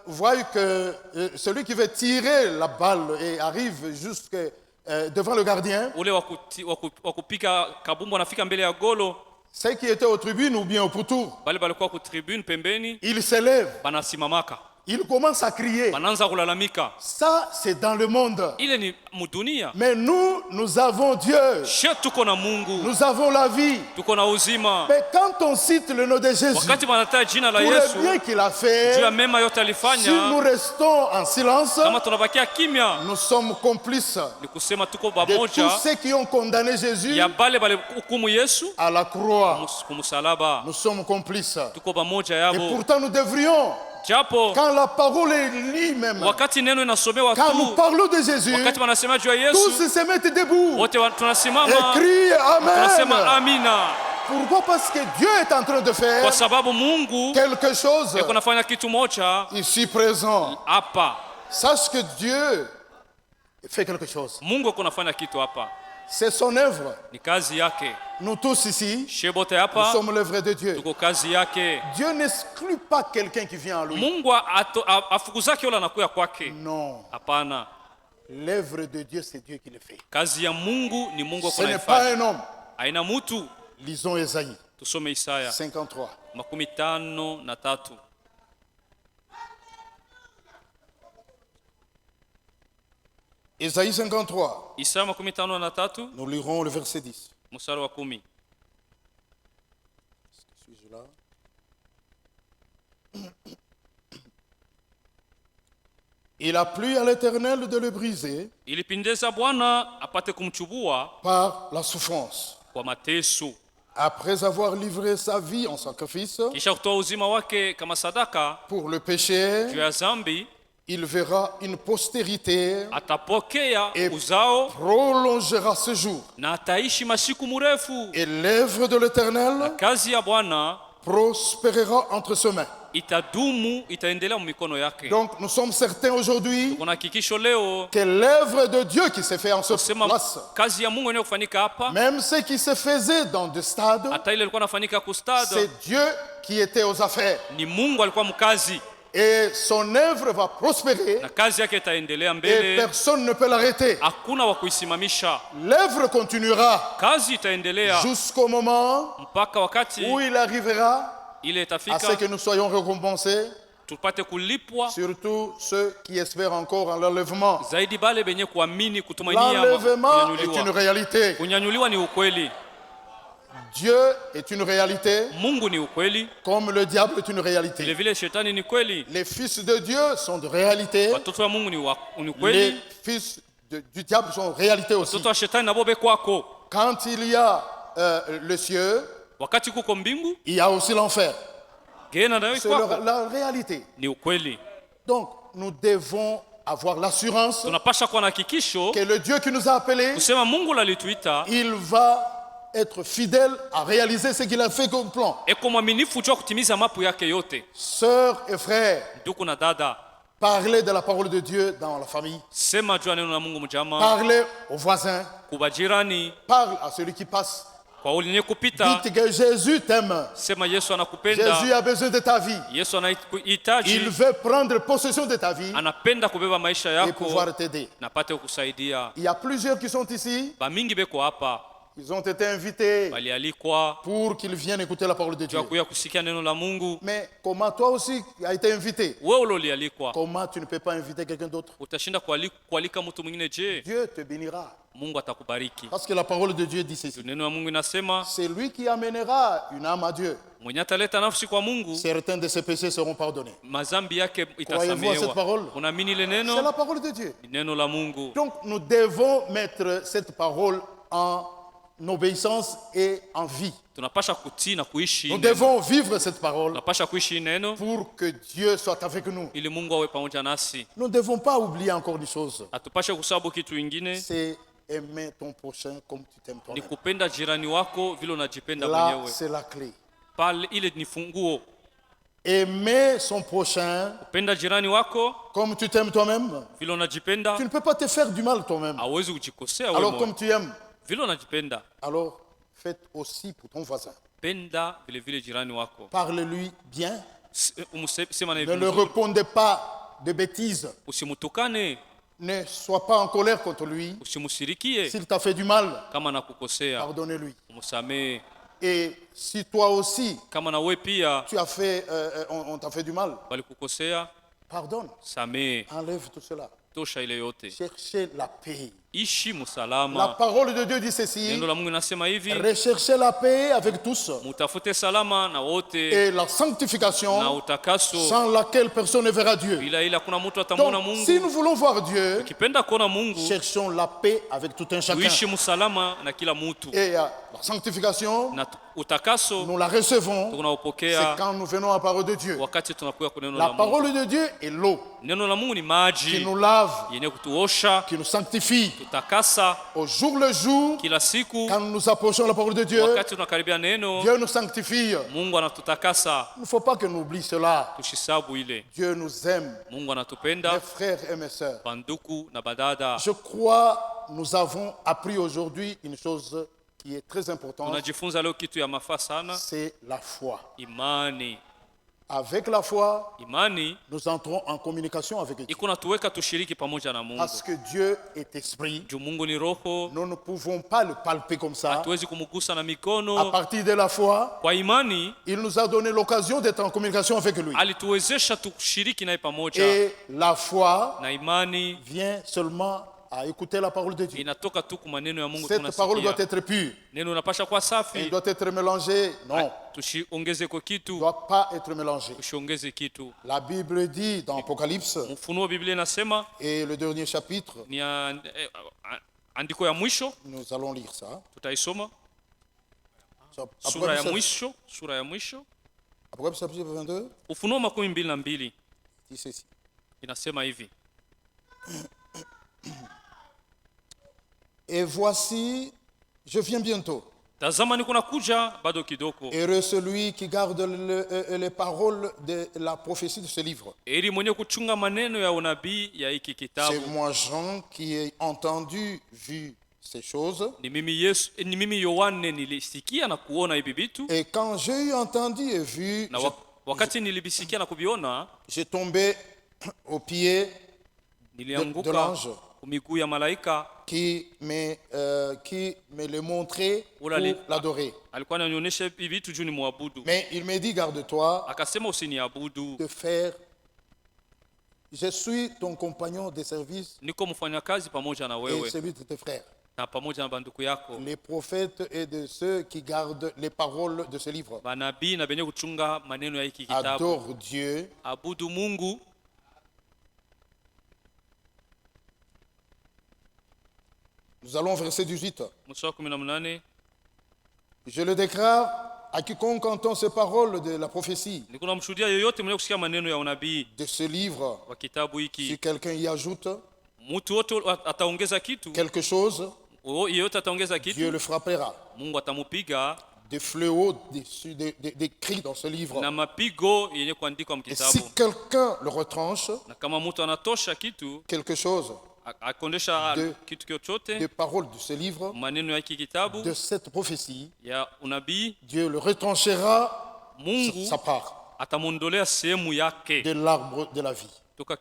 voient que celui qui veut tirer la balle et arrive jusque devant le gardien, ceux qui étaient aux tribunes ou bien au pourtour, ils s'élèvent. Il commence à crier. Ça, c'est dans le monde. Mais nous avons Dieu. Nous avons la vie. Mais quand on cite le nom de Jésus, pour le bien qu'il a fait, si nous restons en silence, nous sommes complices de tous ceux qui ont condamné Jésus à la croix. Nous sommes complices. Et pourtant, nous devrions, quand la parole est lue même, quand nous parlons de Jésus, tous se mettent debout et crient Amen. Pourquoi? Parce que Dieu est en train de faire quelque chose ici présent. Sache que Dieu fait quelque chose. C'est son œuvre. Nous tous ici, nous sommes l'œuvre de Dieu. Dieu n'exclut pas quelqu'un qui vient à lui. Non. L'œuvre de Dieu, c'est Dieu qui le fait. Ce n'est pas un homme. Lisons Ésaïe 53. Ésaïe 53. Nous lirons le verset 10. Suis-je là? Il a plu à l'Éternel de le briser par la souffrance. Après avoir livré sa vie en sacrifice pour le péché, il verra une postérité et prolongera ce jour. Et l'œuvre de l'Éternel prospérera entre ses mains. Donc nous sommes certains aujourd'hui que l'œuvre de Dieu qui s'est fait en ce place, même ce qui se faisait dans des stades, c'est Dieu qui était aux affaires. Et son œuvre va prospérer et personne ne peut l'arrêter. L'œuvre continuera jusqu'au moment où il arrivera à ce que nous soyons récompensés, surtout ceux qui espèrent encore en l'enlèvement. L'enlèvement est une réalité. Dieu est une réalité, comme le diable est une réalité. Les fils de Dieu sont de réalité. Les fils du diable sont de réalité aussi. Quand il y a le ciel, il y a aussi l'enfer. C'est la réalité. Donc, nous devons avoir l'assurance que le Dieu qui nous a appelés, il va être fidèle à réaliser ce qu'il a fait comme plan. Sœurs et frères, parlez de la parole de Dieu dans la famille. Parlez aux voisins. Parle à celui qui passe. Dites que Jésus t'aime. Jésus a besoin de ta vie. Il veut prendre possession de ta vie et pouvoir t'aider. Il y a plusieurs qui sont ici. Ils ont été invités pour qu'ils viennent écouter la parole de Dieu. Mais comment toi aussi tu as été invité? Comment tu ne peux pas inviter quelqu'un d'autre? Dieu te bénira. Parce que la parole de Dieu dit ceci. C'est lui qui amènera une âme à Dieu. Certains de ses péchés seront pardonnés. Croyez-vous à cette parole? C'est la parole de Dieu. Donc nous devons mettre cette parole en obéissance est en vie. tunapasha kutii na kuishi Nous neno. devons vivre cette parole Tunapasha kuishi neno pour que Dieu soit avec nous. ili Mungu awe pamoja nasi. Nous ne devons pas oublier encore une chose. Hatupashe kusahau kitu kingine, C'est aimer ton prochain comme tu t'aimes ni toi-même. kupenda jirani wako vile unajipenda Là, mwenyewe. c'est la clé. Pale ile ni funguo. Aimer son prochain Kupenda jirani wako comme tu t'aimes toi-même. vile unajipenda. Tu ne peux pas te faire du mal toi-même. Hauwezi kujikosea wewe. Alors comme tu aimes, Vile unajipenda, alors faites aussi pour ton voisin. penda vile vile jirani wako. Parle-lui bien. Sema naye Ne le vizuri. répondez pas de bêtises. Usimtukane, Ne sois pas en colère contre lui. usimshirikie. S'il t'a fait du mal, Kama nakukosea, pardonnez-lui. umsamehe. Et si toi aussi, Kama na wewe pia tu as fait, on t'a fait du mal, walikukosea, pardonne. samehe. Enlève tout cela. Tosha ile yote. Cherchez la paix. Ishi La musalama. parole de Dieu dit ceci. Neno la Mungu inasema hivi, Recherchez la paix avec tous mutafute salama na wote et la na sanctification utakaso, sans laquelle personne ne verra Dieu. bila ila kuna mtu atamwona Donc, si nous Mungu. voulons voir Dieu, Ukipenda kuona Mungu, cherchons la paix avec tout un chacun. uishi musalama na kila mtu, Et la sanctification, na utakaso nous la recevons, c'est tunaopokea quand nous venons à la parole de Dieu. wakati tunakuwa kwa neno La la Mungu. parole de Dieu est l'eau Neno la Mungu ni qui maji nous lave, yenye kutuosha, qui nous sanctifie. tutakasa Au jour le jour, kila siku. quand nous approchons la parole de Dieu, Wakati tunakaribia neno, Dieu nous sanctifie. Mungu anatutakasa. Il ne faut pas que nous oublions cela. Tushisabu ile Dieu nous aime, Mungu mes anatupenda, frères et mes sœurs. banduku na badada. Je crois nous avons appris aujourd'hui une chose qui est très importante, Tunajifunza leo kitu ya mafaa sana, c'est la foi. imani. Avec la foi, Imani nous entrons en communication avec Dieu. iko natuweka tushiriki pamoja na Mungu. Parce que Dieu est esprit, Juu Mungu ni roho, nous ne pouvons pas le palper comme ça. hatuwezi kumgusa na À mikono. partir de la foi, Kwa imani il nous a donné l'occasion d'être en communication avec lui. alituwezesha tushiriki naye pamoja, Et la foi na imani vient seulement à écouter la parole de Dieu. inatoka tu kwa maneno ya Mungu. Cette parole doit Tunasikia être pure. neno unapasha kuwa Elle safi, doit être mélangée. Non, tusiongeze kwa elle ne kitu, doit pas être mélangée. tusiongeze kitu. La Bible dit dans Apocalypse, Ufunuo Biblia inasema et le dernier chapitre, ni andiko ya mwisho, nous allons lire ça. tutaisoma Apocalypse, sura ya mwisho. Apocalypse chapitre 22 Ufunuo 22 dit ceci. inasema hivi: Et voici, je viens bientôt. tazama niko nakuja bado kidogo, Heureux celui qui garde les paroles de la prophétie de ce livre. ili mwenye kuchunga maneno ya unabii ya hiki C'est kitabu. moi Jean qui ai entendu, vu ces choses. Ni mimi Yohane nilisikia na kuona hivi vitu, Et quand j'ai eu entendu et vu, na wakati nilibisikia na kuviona, j'ai tombé aux pieds de nilianguka l'ange kwa miguu ya malaika. qui me le montrait pour Ule l'adorer. alikuwa ananionyesha hivi vitu juu ni muabudu, Mais il me dit, garde-toi akasema usiniabudu, de faire. Je suis ton compagnon de service niko mfanyakazi pamoja na et wewe celui de tes frères, na pamoja na banduku yako les prophètes et de ceux qui gardent les paroles de ce livre. manabii na benye kuchunga maneno ya hiki kitabu. Adore Dieu. Abudu Mungu. Nous allons au verset 18. Mstari wa 18, Je le déclare à quiconque entend ces paroles de la prophétie niko namshuhudia yoyote mwenye kusikia maneno ya unabii de ce livre. wa kitabu Si hiki, quelqu'un y ajoute mtu wote ataongeza kitu, quelque chose, yeyote ataongeza Dieu kitu, le frappera. Mungu atamupiga Des fléaux décrits dans ce livre. na mapigo yenye kuandikwa Et si mkitabu. quelqu'un le retranche, Na kama mtu anatosha kitu, quelque chose akondesha de kitu chochote, des paroles de ce livre, maneno ya hiki kitabu de cette prophétie, ya unabii, Dieu le retranchera Mungu sa part atamondolea sehemu yake de l'arbre de la vie toka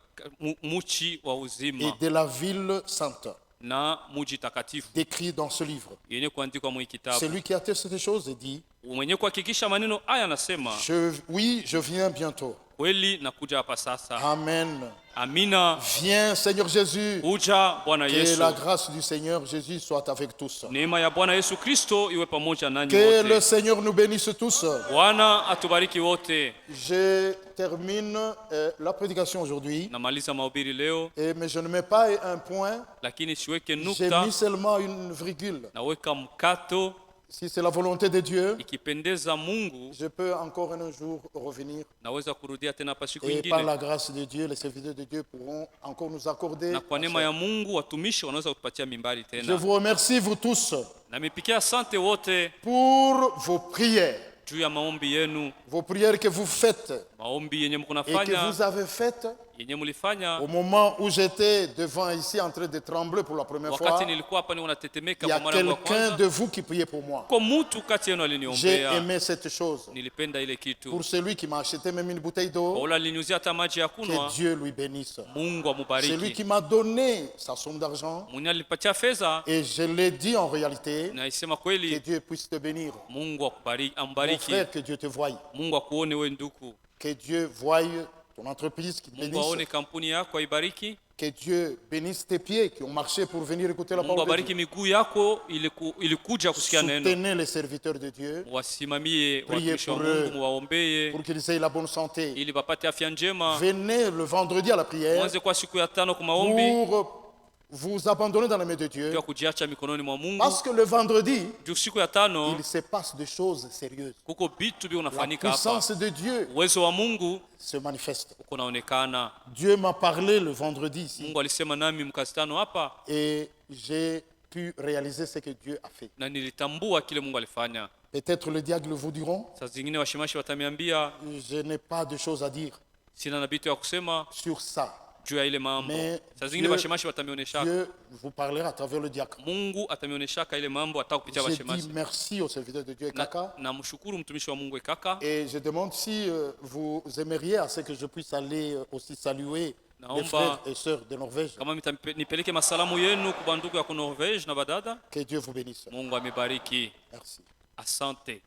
muchi wa et uzima de la ville sainte, na muji takatifu décrit dans ce livre. yenye kuandikwa mu kitabu. Celui qui atteste ces choses dit, Mwenye kuhakikisha maneno haya anasema, oui, je viens bientôt. Kweli nakuja hapa sasa. Amen. Amina. Viens Seigneur Jésus. Uja Bwana Yesu. Que la grâce du Seigneur Jésus soit avec tous. Neema ya Bwana Yesu Kristo iwe pamoja nanyi wote. Que le Seigneur nous bénisse tous. Bwana atubariki wote. Je termine la prédication aujourd'hui. Namaliza mahubiri leo. Mais je ne mets pas un point. Lakini siweke nukta. J'ai mis seulement une virgule. Naweka mkato. Si c'est la volonté de Dieu, ikipendeza Mungu, je peux encore un jour revenir. Naweza kurudia tena pa siku ingine. Et par ingine. la grâce de Dieu, les serviteurs de Dieu pourront encore nous accorder. Na kwa neema ya Mungu watumishi wanaweza kutupatia mimbari tena. Je vous remercie vous tous. Na mipikia asante wote pour vos prières. Juu ya maombi yenu. Vos prières que vous faites. Maombi yenye mko Et nafanya. que vous avez faites. Yenye mulifanya. Au moment où j'étais devant ici en train de trembler pour la première fois. Wakati nilikuwa hapa ni unatetemeka kwa mara ya kwanza. Il y a quelqu'un de vous qui priait pour moi. Kwa mtu kati yenu aliniombea. J'ai aimé cette chose. Nilipenda ile kitu. Pour celui qui m'a acheté même une bouteille d'eau. Ola aliniuzia hata maji ya kunywa. Que Dieu lui bénisse. Mungu amubariki. Celui qui m'a donné sa somme d'argent. Mwenye alipatia fedha. Et je l'ai dit en réalité. Naisema kweli. Que Dieu puisse te bénir. Mungu akubariki, ambariki. Mon frère, que Dieu te voie. Mungu akuone wewe ndugu. Que Dieu voie ton entreprise qui te bénisse. Mungu aone kampuni yako ibariki. Que Dieu bénisse tes pieds qui ont marché pour venir écouter la parole de Dieu. Mungu abariki miguu yako ilikuja kusikia neno. Soutenez les serviteurs de Dieu. Wasimamie watumishi wa Mungu, muwaombee. Pour qu'ils aient la bonne santé. Ili wapate afya njema. Venez le vendredi à la prière. Mwanze kwa siku ya tano kwa maombi. Pour vous abandonner dans les mains de Dieu. Parce que le vendredi, il se passe des choses sérieuses. La puissance de Dieu se manifeste. Dieu m'a parlé le vendredi ici. Et j'ai pu réaliser ce que Dieu a fait. Peut-être les diables vous diront. Je n'ai pas de choses à dire sur ça. Juu ile mambo. Saa zingine bashemashi watamionyesha. Dieu vous parlera à travers le diacre. Mungu atamionyesha ile mambo atakupitia bashemashi. Je dis merci au serviteur de Dieu Kaka. Na mshukuru mtumishi wa Mungu Kaka. Et je demande si vous aimeriez à ce que je puisse aller aussi saluer les frères et sœurs de Norvège. Kama nipeleke masalamu yenu kwa ndugu ya Norvège na badada. Que Dieu vous bénisse. Mungu amebariki. Merci. Asante.